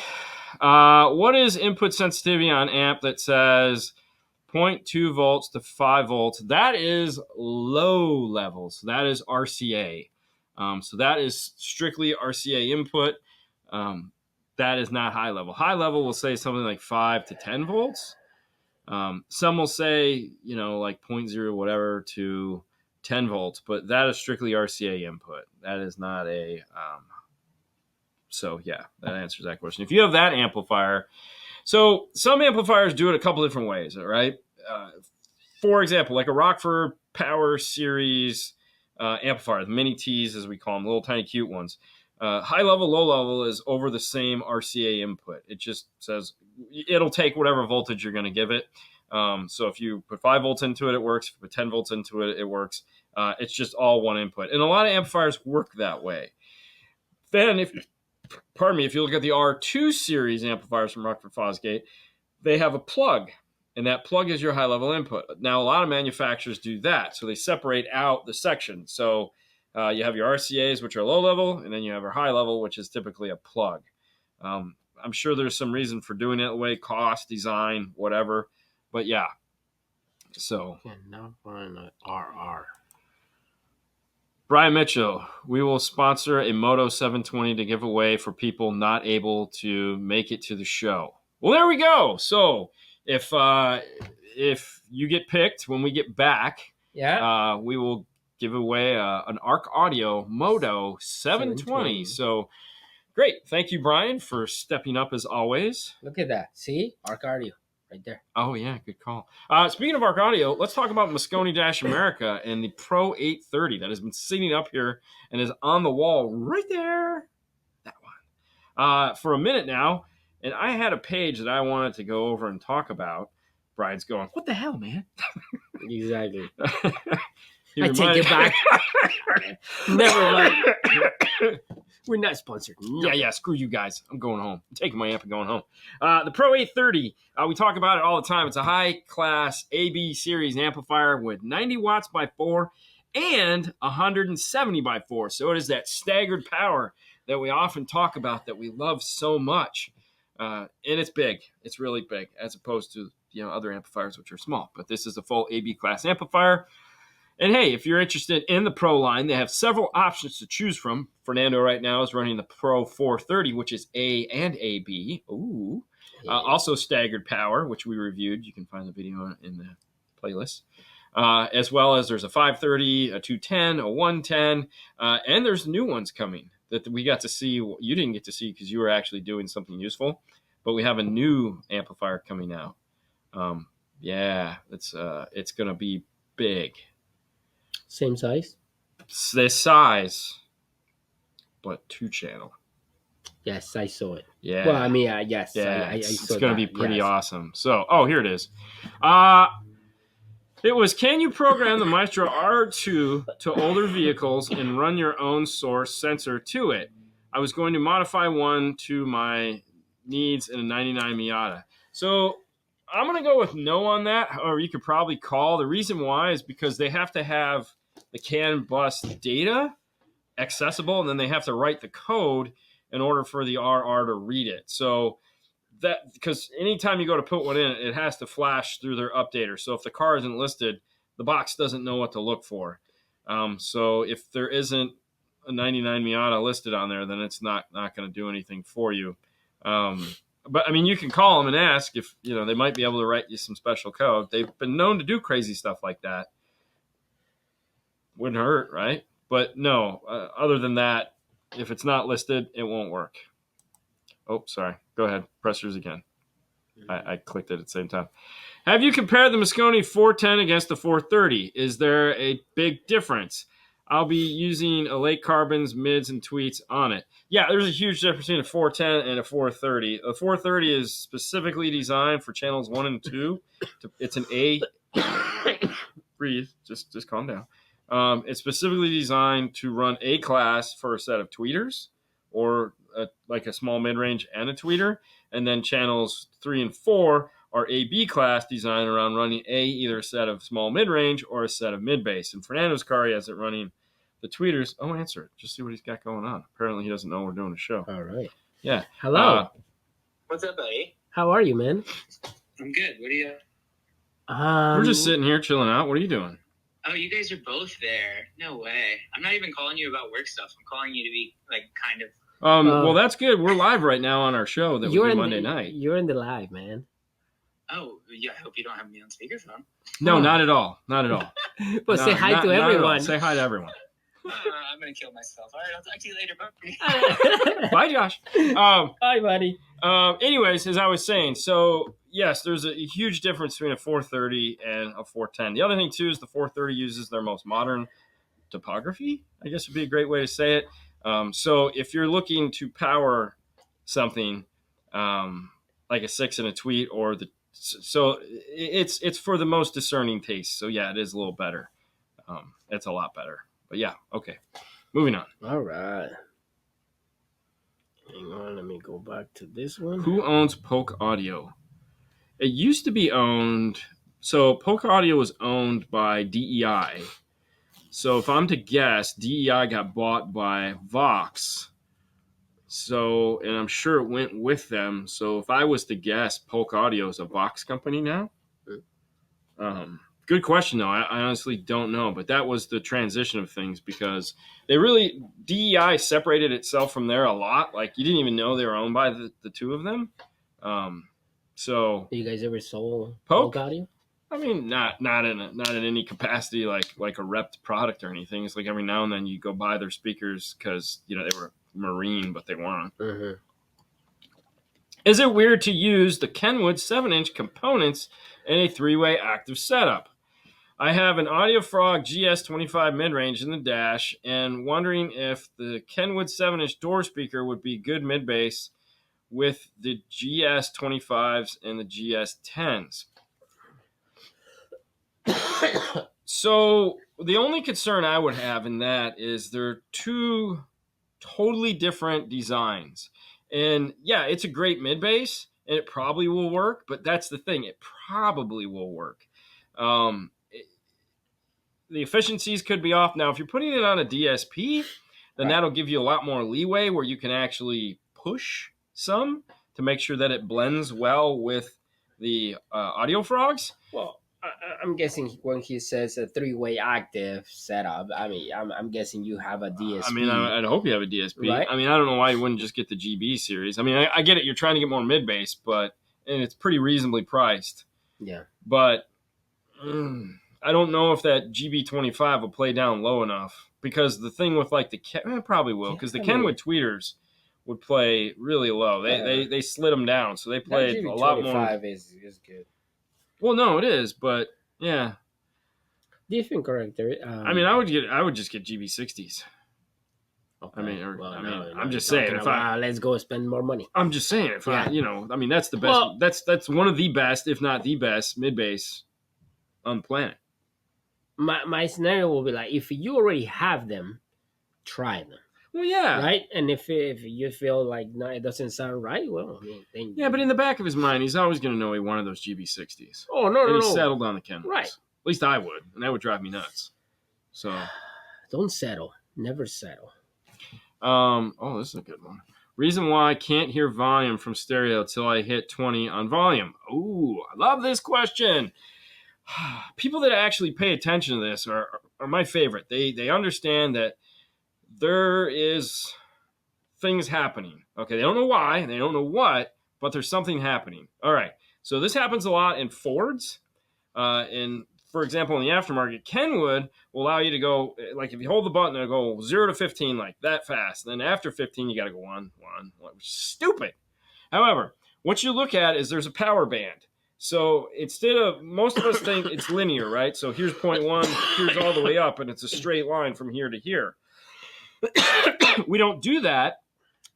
What is input sensitivity on amp that says 0.2 volts to 5 volts? That is low level. So that is RCA. So that is strictly RCA input. That is not high level. High level will say something like 5 to 10 volts. Some will say, like 0.0 whatever to 10 volts, but that is strictly RCA input. That is not a... So, yeah, that answers that question. If you have that amplifier, so some amplifiers do it a couple different ways, all right? For example, like a Rockford Power Series amplifier, the mini T's as we call them, little tiny cute ones. High level, low level is over the same RCA input. It just says it'll take whatever voltage you're going to give it. So if you put 5 volts into it, it works. If you put 10 volts into it, it works. It's just all one input. And a lot of amplifiers work that way. Then if you look at the R2 series amplifiers from Rockford Fosgate, they have a plug. And that plug is your high level input. Now, a lot of manufacturers do that. So they separate out the section. So you have your RCAs, which are low level, and then you have your high level, which is typically a plug. I'm sure there's some reason for doing it that way, cost, design, whatever. But yeah. So. Now find an RR. Brian Mitchell, we will sponsor a Moto 720 to give away for people not able to make it to the show. Well, there we go. So if you get picked when we get back, we will give away an Arc Audio Moto 720. So great. Thank you, Brian, for stepping up as always. Look at that. See? Arc Audio right there. Oh, yeah. Good call. Speaking of Arc Audio, let's talk about Moscone-America and the Pro 830 that has been sitting up here and is on the wall right there. That one. For a minute now. And I had a page that I wanted to go over and talk about. Brian's going, what the hell, man? Exactly. I take it back. Never mind. We're not sponsored. No. Yeah, screw you guys. I'm going home. I'm taking my amp and going home. The Pro 830, we talk about it all the time. It's a high-class AB series amplifier with 90 watts by 4 and 170 by 4. So it is that staggered power that we often talk about that we love so much. And it's big. It's really big as opposed to other amplifiers which are small. But this is a full AB class amplifier. And hey, if you're interested in the Pro line, they have several options to choose from. Fernando right now is running the Pro 430, which is A and AB. Ooh. Also staggered power, which we reviewed. You can find the video in the playlist. As well as there's a 530, a 210, a 110, and there's new ones coming that we got to see. You didn't get to see because you were actually doing something useful, but we have a new amplifier coming out. It's going to be big. Same size? This size, but 2-channel. Yes, I saw it. Yeah. Well, I mean, yes. Yeah, I it's saw going to that. be pretty Yes. awesome. So, here it is. It was, can you program the Maestro R2 to older vehicles and run your own source sensor to it? I was going to modify one to my needs in a 99 Miata. So I'm going to go with no on that, or you could probably call. The reason why is because they have to have the CAN bus data accessible, and then they have to write the code in order for the RR to read it. So that, because anytime you go to put one in, it has to flash through their updater. So if the car isn't listed, the box doesn't know what to look for. So if there isn't a 99 Miata listed on there, then it's not going to do anything for you. But I mean, you can call them and ask if they might be able to write you some special code. They've been known to do crazy stuff like that. Wouldn't hurt, right? But no, other than that, if it's not listed, it won't work. Oh, sorry. Go ahead. Press yours again. I clicked it at the same time. Have you compared the Mosconi 410 against the 430? Is there a big difference? I'll be using a late carbons, mids, and tweets on it. Yeah, there's a huge difference between a 410 and a 430. A 430 is specifically designed for channels 1 and 2. It's an A. Breathe. Just calm down. It's specifically designed to run A class for a set of tweeters, or like a small mid-range and a tweeter. And then channels 3 and 4 are AB class, designed around running either a set of small mid-range or a set of mid-bass. And Fernando's car, he has it running the tweeters. Oh, answer it. Just see what he's got going on. Apparently he doesn't know we're doing a show. All right. Yeah. Hello. What's up, buddy? How are you, man? I'm good. What are you? We're just sitting here chilling out. What are you doing? Oh, you guys are both there. No way. I'm not even calling you about work stuff. I'm calling you to be kind of. Well, that's good. We're live right now on our show that we do Monday night. You're in the live, man. Oh, yeah. I hope you don't have me on speakerphone. No, not at all. Not at all. Well, say hi to everyone. Say hi to everyone. I'm going to kill myself. All right. I'll talk to you later. Bye. Bye, Josh. Hi, buddy. Anyways, as I was saying, so yes, there's a huge difference between a 430 and a 410. The other thing, too, is the 430 uses their most modern topography, I guess would be a great way to say it. So if you're looking to power something like a 6 and a tweet, or so it's for the most discerning taste. So yeah, it is a little better. It's a lot better. But yeah, okay. Moving on. All right. Hang on, let me go back to this one. Who owns Polk Audio? It used to be owned. So Polk Audio was owned by DEI. So if I'm to guess, DEI got bought by Vox. So, and I'm sure it went with them. So if I was to guess, Polk Audio is a Vox company now. Good question, though. I honestly don't know. But that was the transition of things, because DEI separated itself from there a lot. Like, you didn't even know they were owned by the two of them. So, you guys ever sold Polk Audio? I mean, not in any capacity like a repped product or anything. It's like every now and then you go buy their speakers because they were Marine, but they weren't. Mm-hmm. Is it weird to use the Kenwood 7-inch components in a 3-way active setup? I have an Audio Frog GS25 mid-range in the dash, and wondering if the Kenwood 7-inch door speaker would be good mid-bass with the GS25s and the GS10s. So the only concern I would have in that is they're two totally different designs. And yeah, it's a great mid-bass, and it probably will work, but that's the thing. It probably will work. The efficiencies could be off. Now, if you're putting it on a DSP, then that'll give you a lot more leeway where you can actually push some. to make sure that it blends well with the audio frogs. Well, I'm guessing when he says a 3-way active setup, I mean, I'm guessing you have a DSP. I mean, I'd hope you have a DSP. Right? I mean, I don't know why you wouldn't just get the GB series. I mean, I get it. You're trying to get more mid-bass, and it's pretty reasonably priced. Yeah. But I don't know if that GB25 will play down low enough, because the thing with like it probably will, because the Kenwood tweeters would play really low. They slid them down, so they played a lot more. GB25 is good. Well, no, it is, but yeah. Different character. I mean, I would just get GB60s. Okay. I mean, no, I'm just saying. Let's go spend more money. I'm just saying, I mean, that's the best. Well, that's one of the best, if not the best, mid bass on the planet. My scenario will be like, if you already have them, try them. Well, yeah, right. And if you feel like no, it doesn't sound right, well, I mean, then yeah. But in the back of his mind, he's always going to know he wanted those GB60s. Oh no, and he settled on the Kenwoods. Right. At least I would, and that would drive me nuts. So, don't settle. Never settle. Oh, this is a good one. Reason why I can't hear volume from stereo till I hit 20 on volume. Ooh, I love this question. People that actually pay attention to this are my favorite. They understand that there is things happening. Okay, they don't know why, and they don't know what, but there's something happening. All right, so this happens a lot in Fords. For example, in the aftermarket, Kenwood will allow you to go, like if you hold the button, it'll go 0 to 15 like that fast. And then after 15, you got to go 1, which is stupid. However, what you look at is there's a power band. So instead of, most of us think it's linear, right? So here's 0.1, here's all the way up, and it's a straight line from here to here. We don't do that.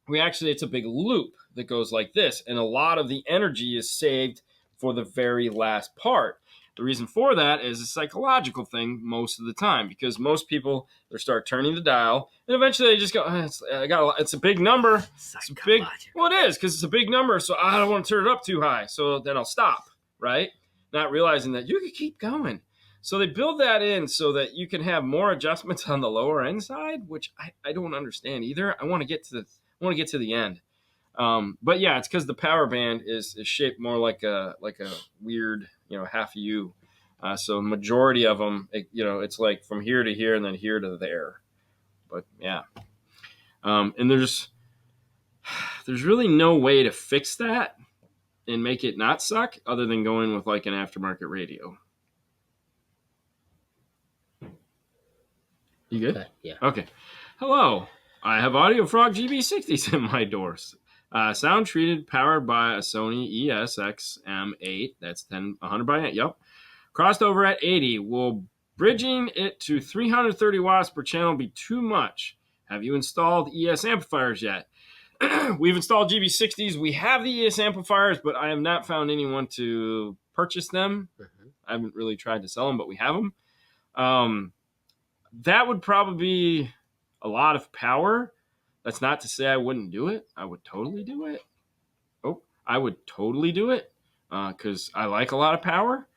It's a big loop that goes like this. And a lot of the energy is saved for the very last part. The reason for that is a psychological thing most of the time, because most people, they start turning the dial, and eventually they just go, it's a big number. It's big. Well, it is, because it's a big number, so I don't want to turn it up too high, so then I'll stop, right? Not realizing that you can keep going. So they build that in so that you can have more adjustments on the lower end side, which I don't understand either. I want to get to the end. But yeah, it's because the power band is shaped more like a weird, half U. So majority of them, it's like from here to here and then here to there. But yeah, and there's really no way to fix that and make it not suck other than going with like an aftermarket radio. You good? Okay, yeah. Okay. Hello. I have Audio Frog GB60s in my doors. Sound treated, powered by a Sony ESX-M8. That's 100 by 8. Yep. Crossed over at 80. Will bridging it to 330 watts per channel be too much? Have you installed ES amplifiers yet? We've installed GB60s. We have the ES amplifiers, but I have not found anyone to purchase them. Mm-hmm. I haven't really tried to sell them, but we have them. That would probably be a lot of power. That's not to say I wouldn't do it. I would totally do it. I would totally do it because I like a lot of power.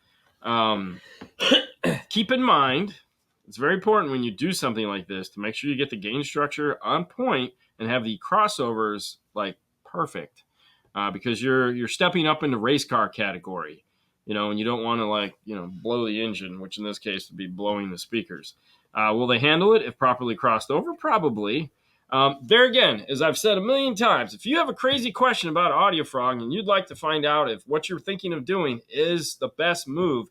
Keep in mind, it's very important when you do something like this to make sure you get the gain structure on point and have the crossovers like perfect, because you're stepping up into race car category, and you don't want to blow the engine, which in this case would be blowing the speakers. Will they handle it if properly crossed over? Probably. There again, as I've said a million times, if you have a crazy question about Audio Frog and you'd like to find out if what you're thinking of doing is the best move,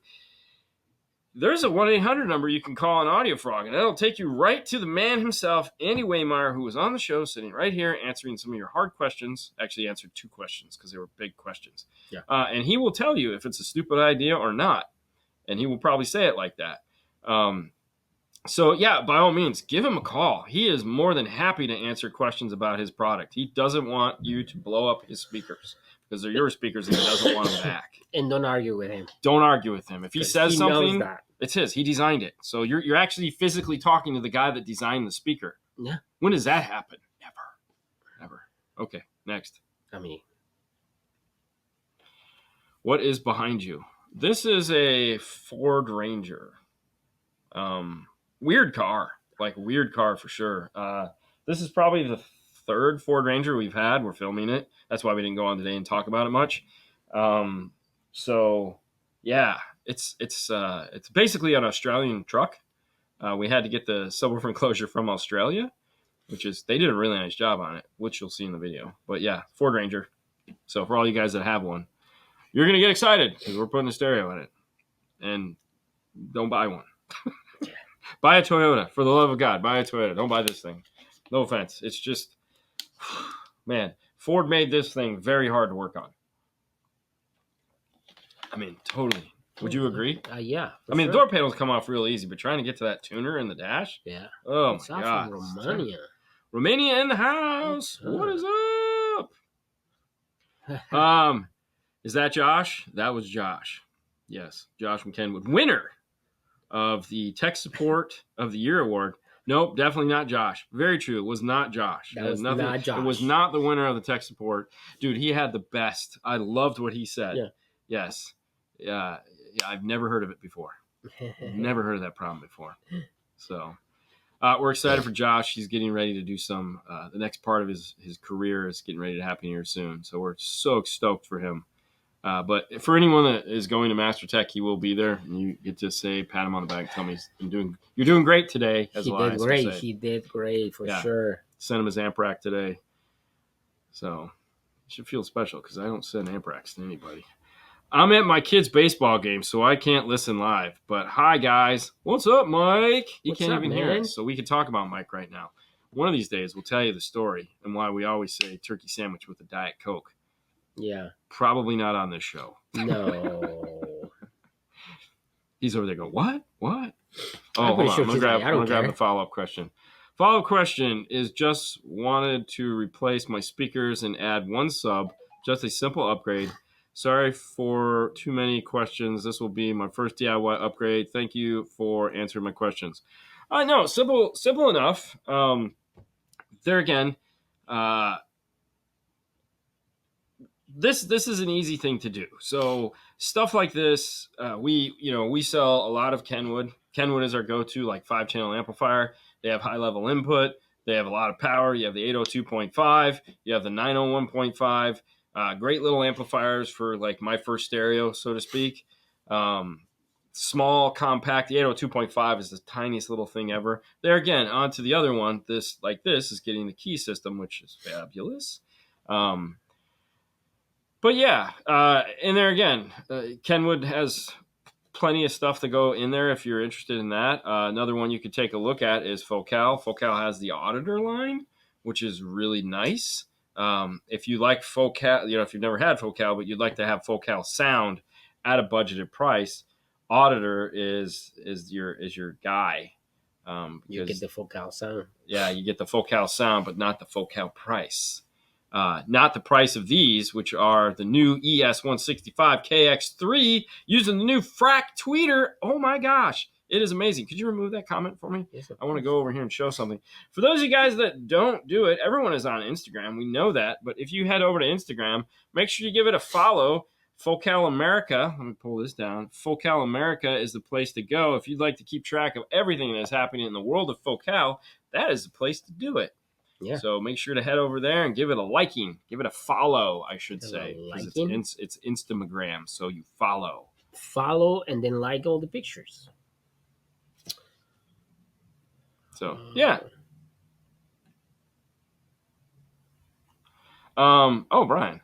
there's a 1-800 number you can call on Audio Frog, and that'll take you right to the man himself, Andy Waymeyer, who was on the show sitting right here answering some of your hard questions. Actually answered 2 questions because they were big questions. Yeah. And he will tell you if it's a stupid idea or not, and he will probably say it like that. So, yeah, by all means, give him a call. He is more than happy to answer questions about his product. He doesn't want you to blow up his speakers because they're your speakers and he doesn't want them back. And don't argue with him. Don't argue with him. If he says something, it's his. He designed it. So you're actually physically talking to the guy that designed the speaker. Yeah. When does that happen? Never. Okay, next. What is behind you? This is a Ford Ranger. Weird car for sure. This is probably the third Ford Ranger we've had. We're filming it. That's why we didn't go on today and talk about it much. So yeah, it's basically an Australian truck. We had to get the subwoofer enclosure from Australia, which is, they did a really nice job on it, which you'll see in the video. But yeah, Ford Ranger. So for all you guys that have one, you're going to get excited because we're putting a stereo in it. And don't buy one. Buy a Toyota. For the love of God, buy a Toyota. Don't buy this thing. No offense. It's just, man, Ford made this thing very hard to work on. I mean, totally. Would you agree? Yeah. I mean, the door panels come off real easy, but trying to get to that tuner in the dash? Yeah. Oh, it's my God. From Romania. Romania in the house. What is up? Is that Josh? That was Josh. Yes, Josh from Kenwood. Winner of the Tech Support of the Year award. Nope, definitely not Josh. Very true. It was not Josh. That was not Josh. It was not the winner of the Tech Support. Dude, he had the best. I loved what he said. Yeah. Yes. Yeah, I've never heard of it before. Never heard of that problem before. So we're excited for Josh. He's getting ready to do some, the next part of his career is getting ready to happen here soon. So we're so stoked for him. But for anyone that is going to MasterTech, he will be there. And you get to say, pat him on the back, tell me you're doing great today. He did great. He did great for sure. Sent him his amp rack today. So it should feel special because I don't send amp racks to anybody. I'm at my kid's baseball game, so I can't listen live. But hi, guys. What's up, Mike? You can't even hear us, so we can talk about Mike right now. One of these days, we'll tell you the story and why we always say turkey sandwich with a Diet Coke. Yeah. Probably not on this show. No. He's over there going, what? What? Oh, hold on. I'm going to grab the follow-up question. Follow-up question is just wanted to replace my speakers and add one sub. Just a simple upgrade. Sorry for too many questions. This will be my first DIY upgrade. Thank you for answering my questions. No, simple enough. There again, this is an easy thing to do. So stuff like this, we sell a lot of Kenwood. Kenwood is our go-to, like 5-channel amplifier. They have high-level input. They have a lot of power. You have the 802.5. You have the 901.5. Great little amplifiers for like my first stereo, so to speak. Small, compact. The 802.5 is the tiniest little thing ever. There again, onto the other one. This is getting the key system, which is fabulous. But yeah, and there again, Kenwood has plenty of stuff to go in there if you're interested in that. Another one you could take a look at is Focal. Focal has the auditor line, which is really nice. If you like Focal, if you've never had Focal, but you'd like to have Focal sound at a budgeted price, Auditor is your guy. You get the Focal sound. Yeah, you get the Focal sound, but not the Focal price. Not the price of these, which are the new ES165KX3 using the new frac tweeter. Oh my gosh, it is amazing. Could you remove that comment for me? Yes, I want to go over here and show something. For those of you guys that don't do it, everyone is on Instagram. We know that. But if you head over to Instagram, make sure you give it a follow. Focal America, let me pull this down. Focal America is the place to go. If you'd like to keep track of everything that is happening in the world of Focal, that is the place to do it. Yeah. So make sure to head over there and give it a liking. Give it a follow, I should say. It's Instagram, so you follow. Follow and then like all the pictures. So, yeah. Brian.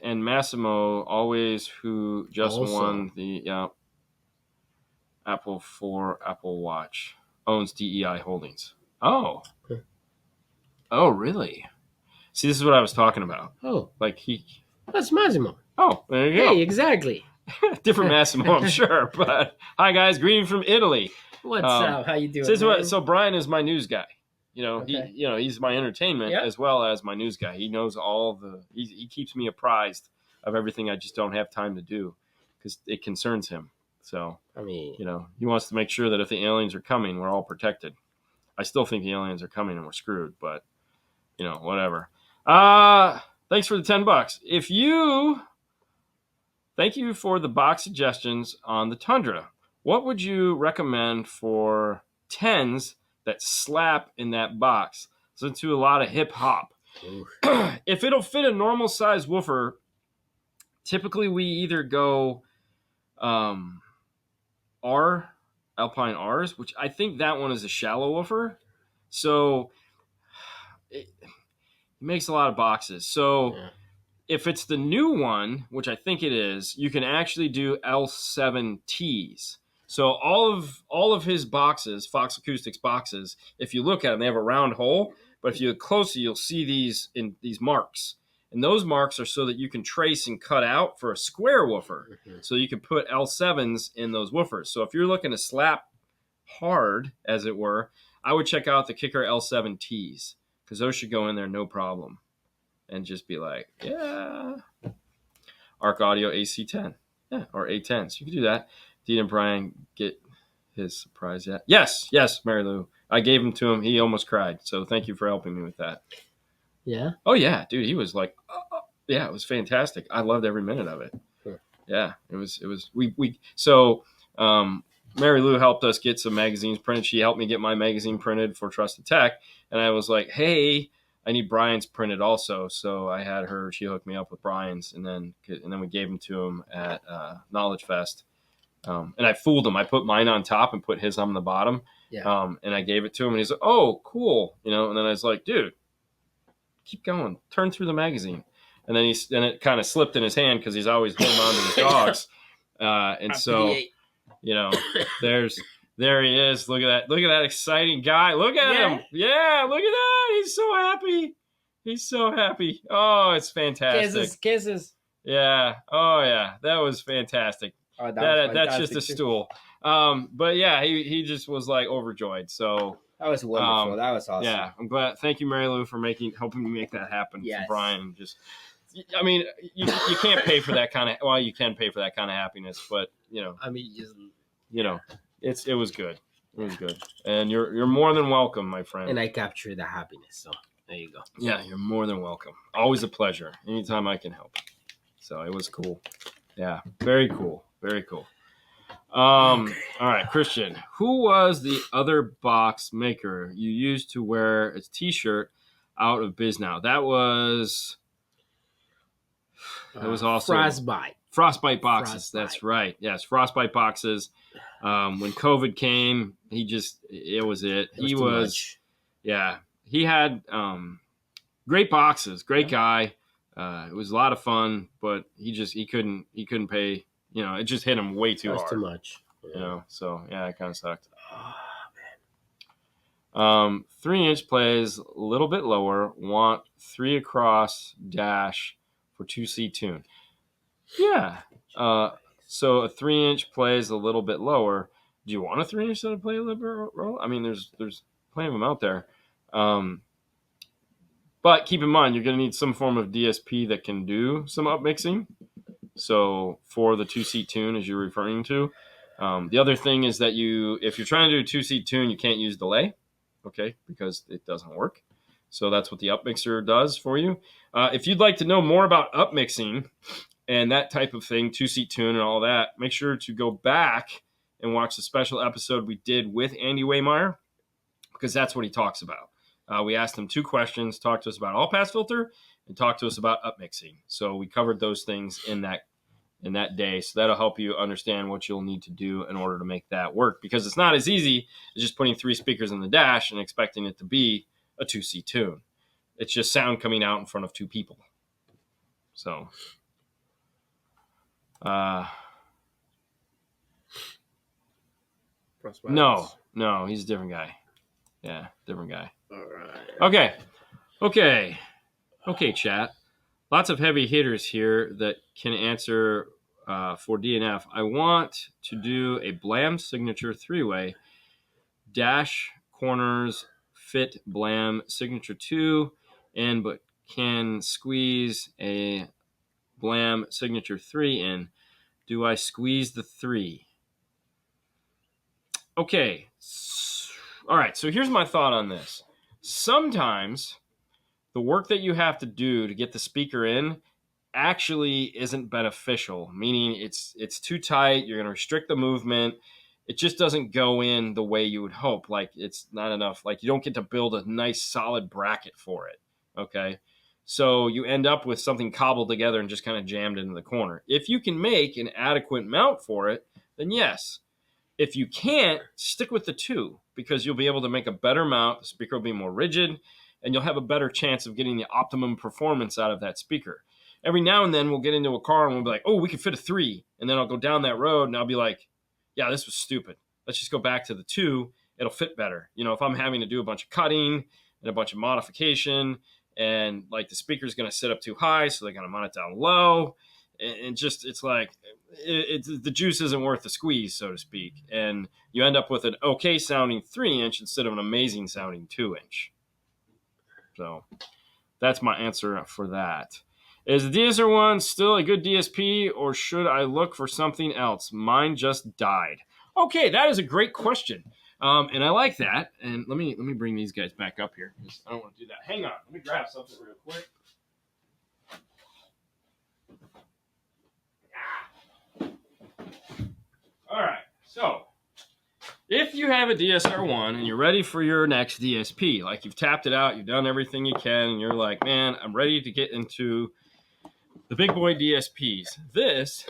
Massimo always who just won the Apple Watch owns DEI Holdings. Oh, really? See, this is what I was talking about. Oh, like that's Massimo. Oh, there you go. Hey, exactly. Different Massimo, I'm sure. But hi, guys, greeting from Italy. What's up? How you doing? So Brian is my news guy. He's my entertainment as well as my news guy. He knows he keeps me apprised of everything I just don't have time to do because it concerns him. So, he wants to make sure that if the aliens are coming, we're all protected. I still think the aliens are coming and we're screwed, but whatever. Thanks for the $10. Thank you for the box suggestions on the Tundra. What would you recommend for 10s that slap in that box? It's into a lot of hip hop. If it'll fit a normal size woofer, typically we either go R, Alpine R's, which I think that one is a shallow woofer. So it makes a lot of boxes. So if it's the new one, which I think it is, you can actually do L7Ts. So all of his boxes, Fox Acoustics boxes, if you look at them, they have a round hole. But if you look closely, you'll see these marks. And those marks are so that you can trace and cut out for a square woofer. So you can put L7s in those woofers. So if you're looking to slap hard, as it were, I would check out the Kicker L7Ts because those should go in there no problem. And just be like, yeah. Arc Audio AC10. Yeah, or A10s. You can do that. Dean and Brian get his surprise yet? Yes, Mary Lou. I gave him to him. He almost cried. So thank you for helping me with that. Yeah? Oh, yeah, dude. He was like, yeah, it was fantastic. I loved every minute of it. Sure. Yeah, it was. So Mary Lou helped us get some magazines printed. She helped me get my magazine printed for Trusted Tech. And I was like, hey, I need Brian's printed also. So I had her, she hooked me up with Brian's, and then we gave them to him at Knowledge Fest. And I fooled him. I put mine on top and put his on the bottom. Yeah. And I gave it to him, and he's like, oh, cool. And then I was like, dude, keep going. Turn through the magazine. And then it kind of slipped in his hand because he's always holding on to his dogs. And so, there he is. Look at that. Look at that exciting guy. Look at him. Yeah, look at that. He's so happy. He's so happy. Oh, it's fantastic. Kisses. Yeah. Oh, yeah. That was fantastic. Oh, that's just a stool. But yeah, he just was like overjoyed. So that was wonderful. That was awesome. Yeah, I'm glad. Thank you, Mary Lou, for helping me make that happen. Yes. For Brian, I mean, you can't pay for that kind of. Well, you can pay for that kind of happiness, but I mean, it was good. It was good, and you're more than welcome, my friend. And I captured the happiness. So there you go. Yeah, you're more than welcome. Always a pleasure. Anytime I can help. So it was cool. Yeah, very cool. Very cool. All right, Christian. Who was the other box maker you used to wear a T-shirt out of biz now? That was also Frostbite boxes. That's right. Yes, Frostbite boxes. When COVID came, it was it. He had great boxes. Great guy. It was a lot of fun, but he couldn't pay. It just hit him way too hard. Too much. So yeah, it kind of sucked. Oh, man. 3-inch plays a little bit lower. Want 3 across dash for 2C tune. Yeah. So a 3-inch plays a little bit lower. Do you want a 3-inch to play a little bit? I mean, there's plenty of them out there. But keep in mind, you're going to need some form of DSP that can do some upmixing. So for the 2-seat tune, as you're referring to, the other thing is that if you're trying to do a 2-seat tune, you can't use delay, okay, because it doesn't work. So that's what the upmixer does for you. If you'd like to know more about upmixing and that type of thing, 2-seat tune and all that, make sure to go back and watch the special episode we did with Andy Waymeyer, because that's what he talks about. We asked him 2 questions, talked to us about all-pass filter, and talk to us about upmixing. So we covered those things in that day. So that'll help you understand what you'll need to do in order to make that work, because it's not as easy as just putting 3 speakers in the dash and expecting it to be a 2C tune. It's just sound coming out in front of 2 people. So, no, he's a different guy. Yeah, different guy. All right. Okay, chat. Lots of heavy hitters here that can answer for DNF. I want to do a Blam signature 3-way dash corners fit Blam signature 2, but can squeeze a Blam signature 3 in. Do I squeeze the 3? Okay. All right. So here's my thought on this. Sometimes the work that you have to do to get the speaker in actually isn't beneficial, meaning it's too tight. You're going to restrict the movement. it just doesn't go in the way you would hope. Like it's not enough. Like you don't get to build a nice solid bracket for it. Okay. So you end up with something cobbled together and just kind of jammed into the corner. If you can make an adequate mount for it, then yes. If you can't, stick with the 2 because you'll be able to make a better mount. The speaker will be more rigid and you'll have a better chance of getting the optimum performance out of that speaker. Every now and then we'll get into a car and we'll be like, oh, we can fit a 3. And then I'll go down that road and I'll be like, yeah, this was stupid. Let's just go back to the 2. It'll fit better. If I'm having to do a bunch of cutting and a bunch of modification and like the speaker's going to sit up too high, so they're going to mount it down low. And just, it's like, the juice isn't worth the squeeze, so to speak. And you end up with an okay sounding 3-inch instead of an amazing sounding 2-inch. So that's my answer for that. Is the DSR1 still a good DSP or should I look for something else? Mine just died. Okay, that is a great question. And I like that. And let me bring these guys back up here because I don't want to do that. Hang on. Let me grab something real quick. All right. So if you have a DSR1 and you're ready for your next DSP, like you've tapped it out, you've done everything you can, and you're like, man, I'm ready to get into the big boy DSPs. This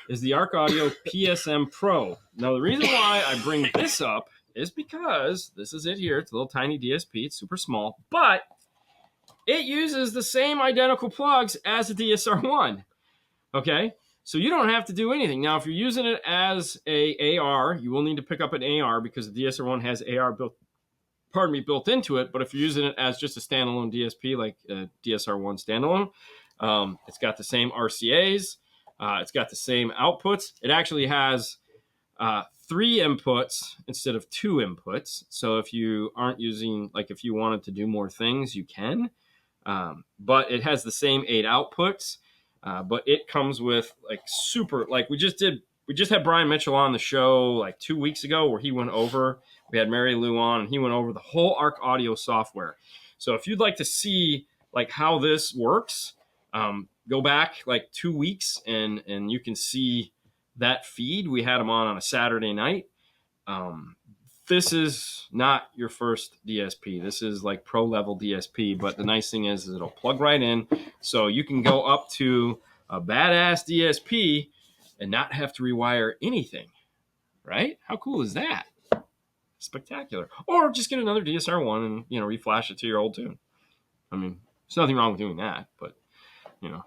is the Arc Audio PSM Pro. Now, the reason why I bring this up is because this is it here. It's a little tiny DSP. It's super small, but it uses the same identical plugs as a DSR1. Okay? So you don't have to do anything. Now, if you're using it as a AR, you will need to pick up an AR because the DSR1 has AR built into it. But if you're using it as just a standalone DSP, like a DSR1 standalone, it's got the same RCAs. It's got the same outputs. It actually has 3 inputs instead of 2 inputs. So if you aren't using, like if you wanted to do more things, you can. But it has the same 8 outputs. But it comes with like super, like we just had Brian Mitchell on the show like 2 weeks ago where he went over, we had Mary Lou on and he went over the whole Arc Audio software. So if you'd like to see like how this works, go back like 2 weeks and you can see that feed. We had him on a Saturday night. This is not your first DSP. This is like pro level DSP, but the nice thing is it'll plug right in. So you can go up to a badass DSP and not have to rewire anything, right? How cool is that? Spectacular. Or just get another DSR1 and, reflash it to your old tune. I mean, there's nothing wrong with doing that, but,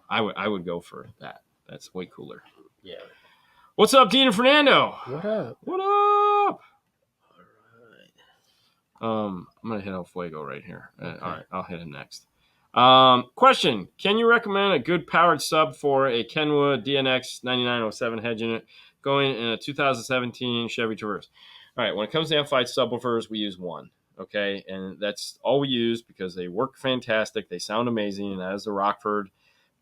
I would go for that. That's way cooler. Yeah. What's up, Dean and Fernando? What up? What up? I'm going to hit El Fuego right here. Okay. All right, I'll hit him next. Question. Can you recommend a good powered sub for a Kenwood DNX 9907 head unit going in a 2017 Chevy Traverse? All right, when it comes to amplified subwoofers, we use one, okay? And that's all we use because they work fantastic. They sound amazing, and that is the Rockford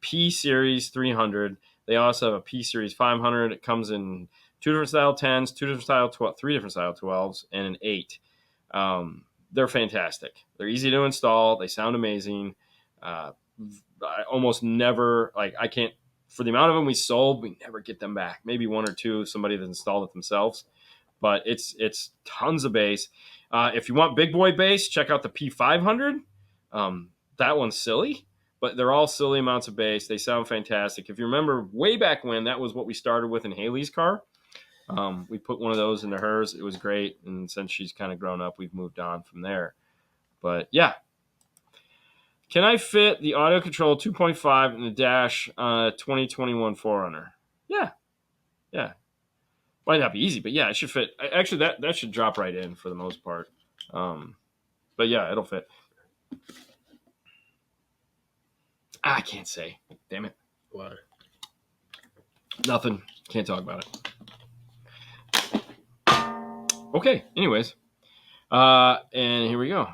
P-Series 300. They also have a P-Series 500. It comes in 2 different style 10s, 2 different style 12, 3 different style 12s, and an 8. They're fantastic. They're easy to install. They sound amazing. I almost never, I can't, for the amount of them we sold, we never get them back. Maybe 1 or 2, somebody that installed it themselves. But it's tons of bass. If you want big boy bass, check out the P500. That one's silly, but they're all silly amounts of bass. They sound fantastic. If you remember way back when, that was what we started with in Haley's car. We put one of those into hers. It was great. And since she's kind of grown up, we've moved on from there. But yeah. Can I fit the audio control 2.5 in the dash 2021 4Runner? Yeah. Yeah. Might not be easy, but yeah, it should fit. Actually, that should drop right in for the most part. But yeah, it'll fit. I can't say. Damn it. What? Nothing. Can't talk about it. Okay. Anyways, and here we go.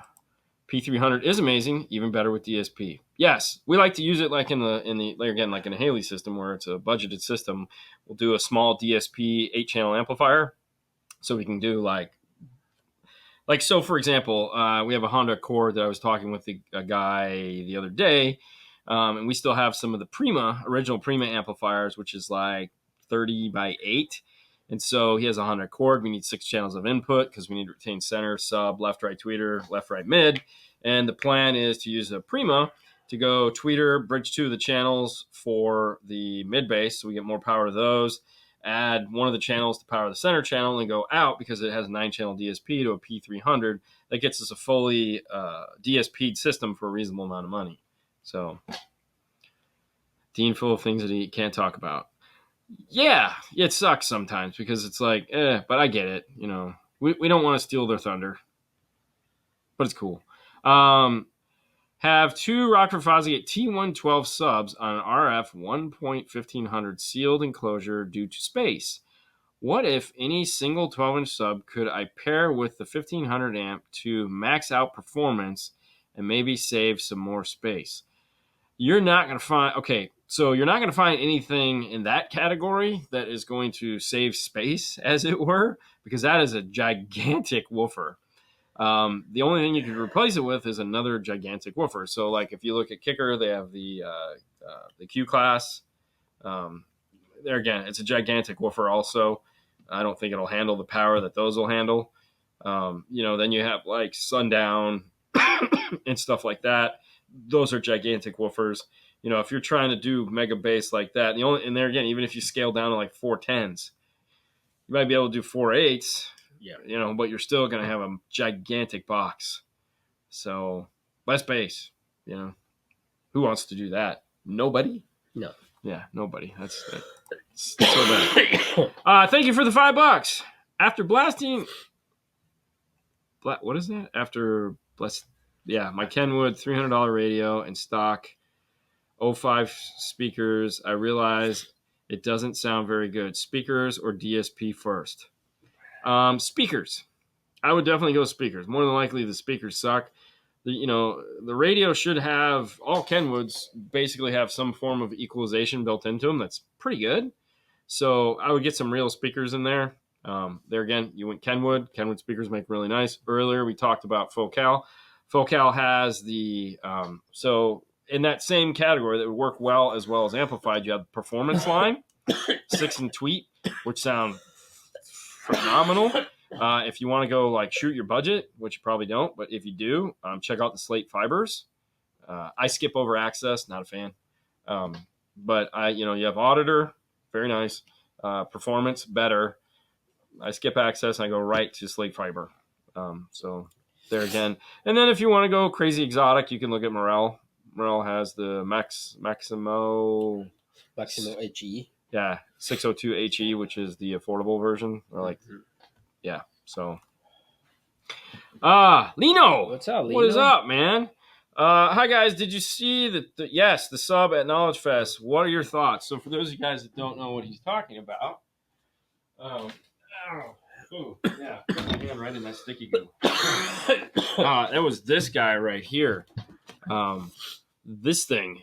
P300 is amazing, even better with DSP. Yes, we like to use it like in the again, like in a Haley system where it's a budgeted system. We'll do a small DSP 8-channel amplifier, so we can do like so. For example, we have a Honda Accord that I was talking with a guy the other day, and we still have some of the original Prima amplifiers, which is like 30 by 8. And so he has a 100 chord. We need 6 channels of input because we need to retain center, sub, left, right tweeter, left, right, mid. And the plan is to use a Prima to go tweeter, bridge 2 of the channels for the mid bass, so we get more power to those. Add one of the channels to power the center channel and go out because it has a 9-channel DSP to a P300. That gets us a fully DSP'd system for a reasonable amount of money. So, Dean full of things that he can't talk about. Yeah, it sucks sometimes because it's like, but I get it. You know, we don't want to steal their thunder, but it's cool. Have 2 Rockford Fozzy T112 subs on an RF 1.1500 sealed enclosure due to space. What if any single 12-inch sub could I pair with the 1500 amp to max out performance and maybe save some more space? You're not going to find, so you're not going to find anything in that category that is going to save space, as it were, because that is a gigantic woofer. The only thing you could replace it with is another gigantic woofer. So, like, if you look at Kicker, they have the Q class. There again, it's a gigantic woofer also. I don't think it'll handle the power that those will handle. Then you have like Sundown and stuff like that. Those are gigantic woofers. If you're trying to do mega bass like that, and there again, even if you scale down to like 410s, you might be able to do 4/8s. Yeah. But you're still going to have a gigantic box. So less bass. Who wants to do that? Nobody. No. Yeah, nobody. That's so bad. Thank you for the $5. After blasting, what is that? My Kenwood $300 radio and stock 05 speakers. I realize it doesn't sound very good. Speakers or DSP first? Speakers. I would definitely go speakers. More than likely, the speakers suck. The radio should have, all Kenwoods basically have some form of equalization built into them. That's pretty good. So I would get some real speakers in there. There again, you went Kenwood. Kenwood speakers make really nice. Earlier, we talked about Focal. Focal has the, so in that same category that would work well as amplified, you have performance line, 6 and tweet, which sound phenomenal. If you want to go like shoot your budget, which you probably don't, but if you do, check out the Slate Fibers. I skip over Access, not a fan. But you have Auditor, very nice. Performance, better. I skip Access and I go right to Slate Fiber. So there again. And then if you want to go crazy exotic, you can look at Morel. Morel has the Maximo HE. Yeah, 602 HE, which is the affordable version. Or like, yeah. So, Lino, what's up, Lino? What is up, man? Hi guys. Did you see the sub at Knowledge Fest? What are your thoughts? So for those of you guys that don't know what he's talking about, yeah, put my hand right in that sticky goo. That was this guy right here. This thing,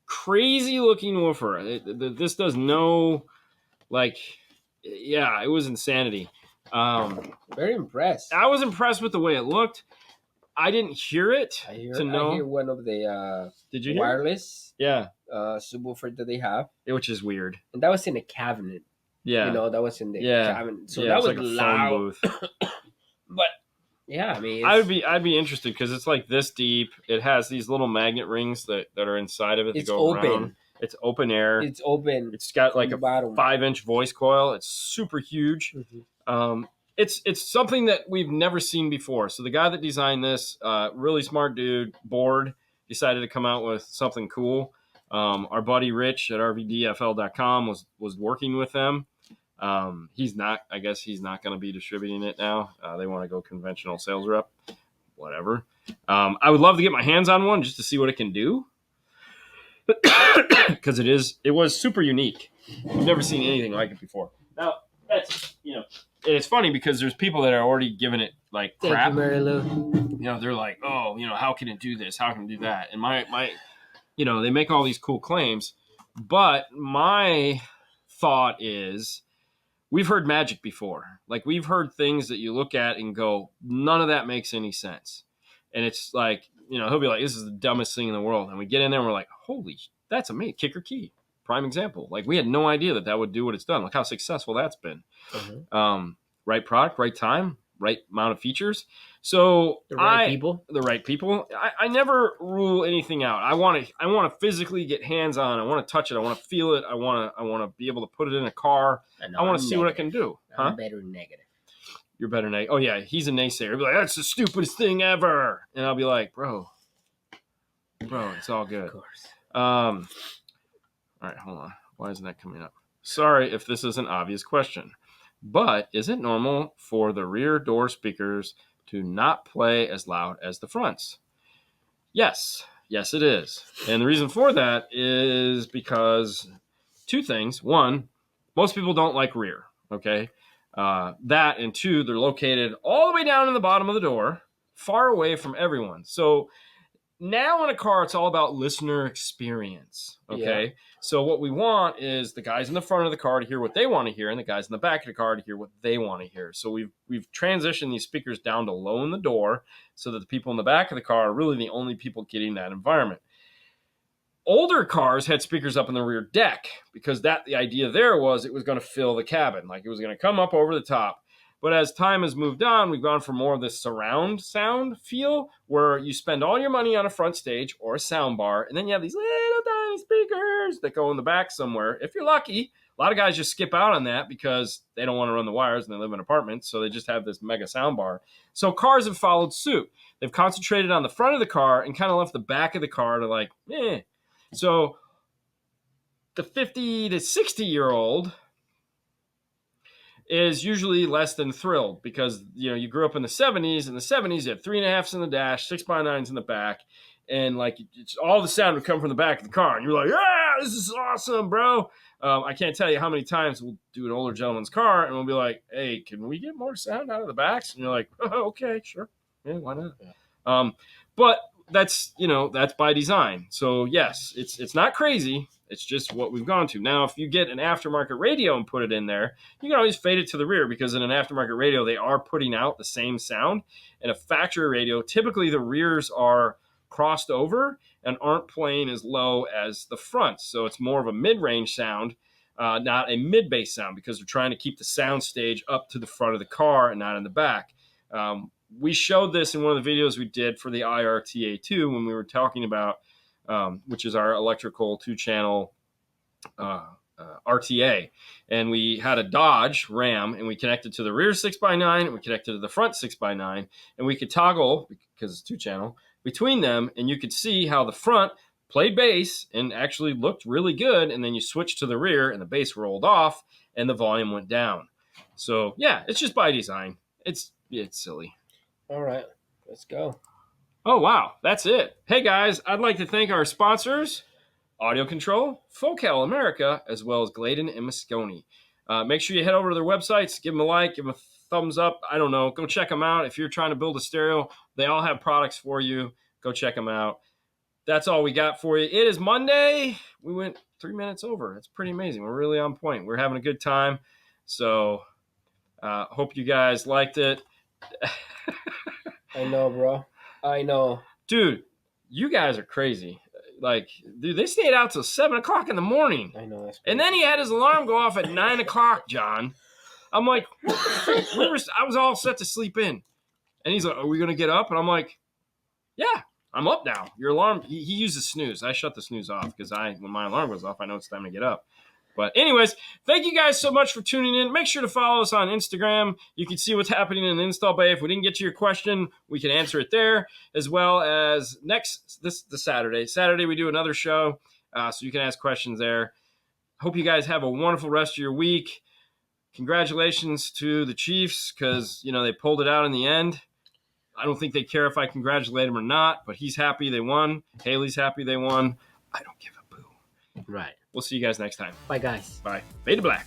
crazy looking woofer. This does no, it was insanity. Very impressed. I was impressed with the way it looked. I didn't hear it I hear one of the Did you wireless hear? subwoofer that they have, which is weird. And that was in a cabinet. Yeah, that was in the cabinet. So that was like a loud. phone booth. But yeah, I mean, I'd be interested because it's like this deep. It has these little magnet rings that are inside of it. It's that go open. Around. It's open air. It's open. It's got like a bottom. 5-inch voice coil. It's super huge. Mm-hmm. It's something that we've never seen before. So the guy that designed this, really smart dude, bored, decided to come out with something cool. Our buddy Rich at rvdfl.com was working with them. He's not going to be distributing it now. They want to go conventional sales rep, whatever. I would love to get my hands on one just to see what it can do. Because it was super unique. I've never seen anything like it before. Now that's, it's funny because there's people that are already giving it like crap. Thank you, Mary Lou. They're like, oh, how can it do this? How can it do that? And my they make all these cool claims, but my thought is, we've heard magic before. Like, we've heard things that you look at and go, none of that makes any sense. And it's like, he'll be like, this is the dumbest thing in the world. And we get in there and we're like, holy, that's amazing. Kicker key. prime example. Like, we had no idea that would do what it's done. Look how successful that's been. Right product, right time, right amount of features. So The right people. I never rule anything out. I want to physically get hands on. I want to touch it. I want to feel it. I want to be able to put it in a car. I want to see what I can do. I'm better negative. You're better negative. Oh yeah, he's a naysayer. He'll be like, that's the stupidest thing ever. And I'll be like, bro, it's all good. Of course. All right, hold on. Why isn't that coming up? Sorry if this is an obvious question, but is it normal for the rear door speakers to not play as loud as the fronts? Yes, it is. And the reason for that is because two things. One, most people don't like rear, okay? That, and two, they're located all the way down in the bottom of the door, far away from everyone. So now in a car, it's all about listener experience, okay? Yeah. So what we want is the guys in the front of the car to hear what they want to hear, and the guys in the back of the car to hear what they want to hear. So we've transitioned these speakers down to low in the door so that the people in the back of the car are really the only people getting that environment. Older cars had speakers up in the rear deck because the idea there was it was going to fill the cabin. Like, it was going to come up over the top. But as time has moved on, we've gone for more of this surround sound feel where you spend all your money on a front stage or a sound bar, and then you have these little tiny speakers that go in the back somewhere. If you're lucky, a lot of guys just skip out on that because they don't want to run the wires and they live in apartments, so they just have this mega sound bar. So cars have followed suit. They've concentrated on the front of the car and kind of left the back of the car to like, eh. So the 50 to 60-year-old is usually less than thrilled because, you grew up in the 70s. In the 70s, you had 3.5s in the dash, 6x9s in the back, and like all the sound would come from the back of the car, and you're like, yeah, this is awesome, bro. I can't tell you how many times we'll do an older gentleman's car, and we'll be like, hey, can we get more sound out of the backs? And you're like, oh, okay, sure, yeah, why not? Yeah. But that's by design. So yes, it's not crazy. It's just what we've gone to. Now, if you get an aftermarket radio and put it in there, you can always fade it to the rear because in an aftermarket radio, they are putting out the same sound. In a factory radio, typically the rears are crossed over and aren't playing as low as the fronts. So it's more of a mid-range sound, not a mid-bass sound, because they're trying to keep the sound stage up to the front of the car and not in the back. We showed this in one of the videos we did for the IRTA2 when we were talking about, which is our electrical 2-channel RTA. And we had a Dodge Ram, and we connected to the rear 6x9, and we connected to the front 6x9, and we could toggle, because it's 2-channel, between them, and you could see how the front played bass and actually looked really good, and then you switched to the rear, and the bass rolled off, and the volume went down. So, yeah, it's just by design. It's silly. All right, let's go. Oh, wow, that's it. Hey, guys, I'd like to thank our sponsors, Audio Control, Focal America, as well as Gladen and Moscone. Make sure you head over to their websites, give them a like, give them a thumbs up. I don't know. Go check them out. If you're trying to build a stereo, they all have products for you. Go check them out. That's all we got for you. It is Monday. We went 3 minutes over. It's pretty amazing. We're really on point. We're having a good time. So hope you guys liked it. I know, bro. I know. Dude, you guys are crazy. Like, dude, they stayed out till 7 o'clock in the morning. I know. That's crazy. And then he had his alarm go off at 9 o'clock, John. I'm like, I was all set to sleep in. And he's like, are we going to get up? And I'm like, yeah, I'm up now. Your alarm, he uses snooze. I shut the snooze off because when my alarm goes off, I know it's time to get up. But anyways, thank you guys so much for tuning in. Make sure to follow us on Instagram. You can see what's happening in the install bay. If we didn't get to your question, we can answer it there, as well as this Saturday. Saturday, we do another show, so you can ask questions there. Hope you guys have a wonderful rest of your week. Congratulations to the Chiefs because, they pulled it out in the end. I don't think they care if I congratulate him or not, but he's happy they won. Haley's happy they won. I don't give a boo. Right. We'll see you guys next time. Bye, guys. Bye. Fade to black.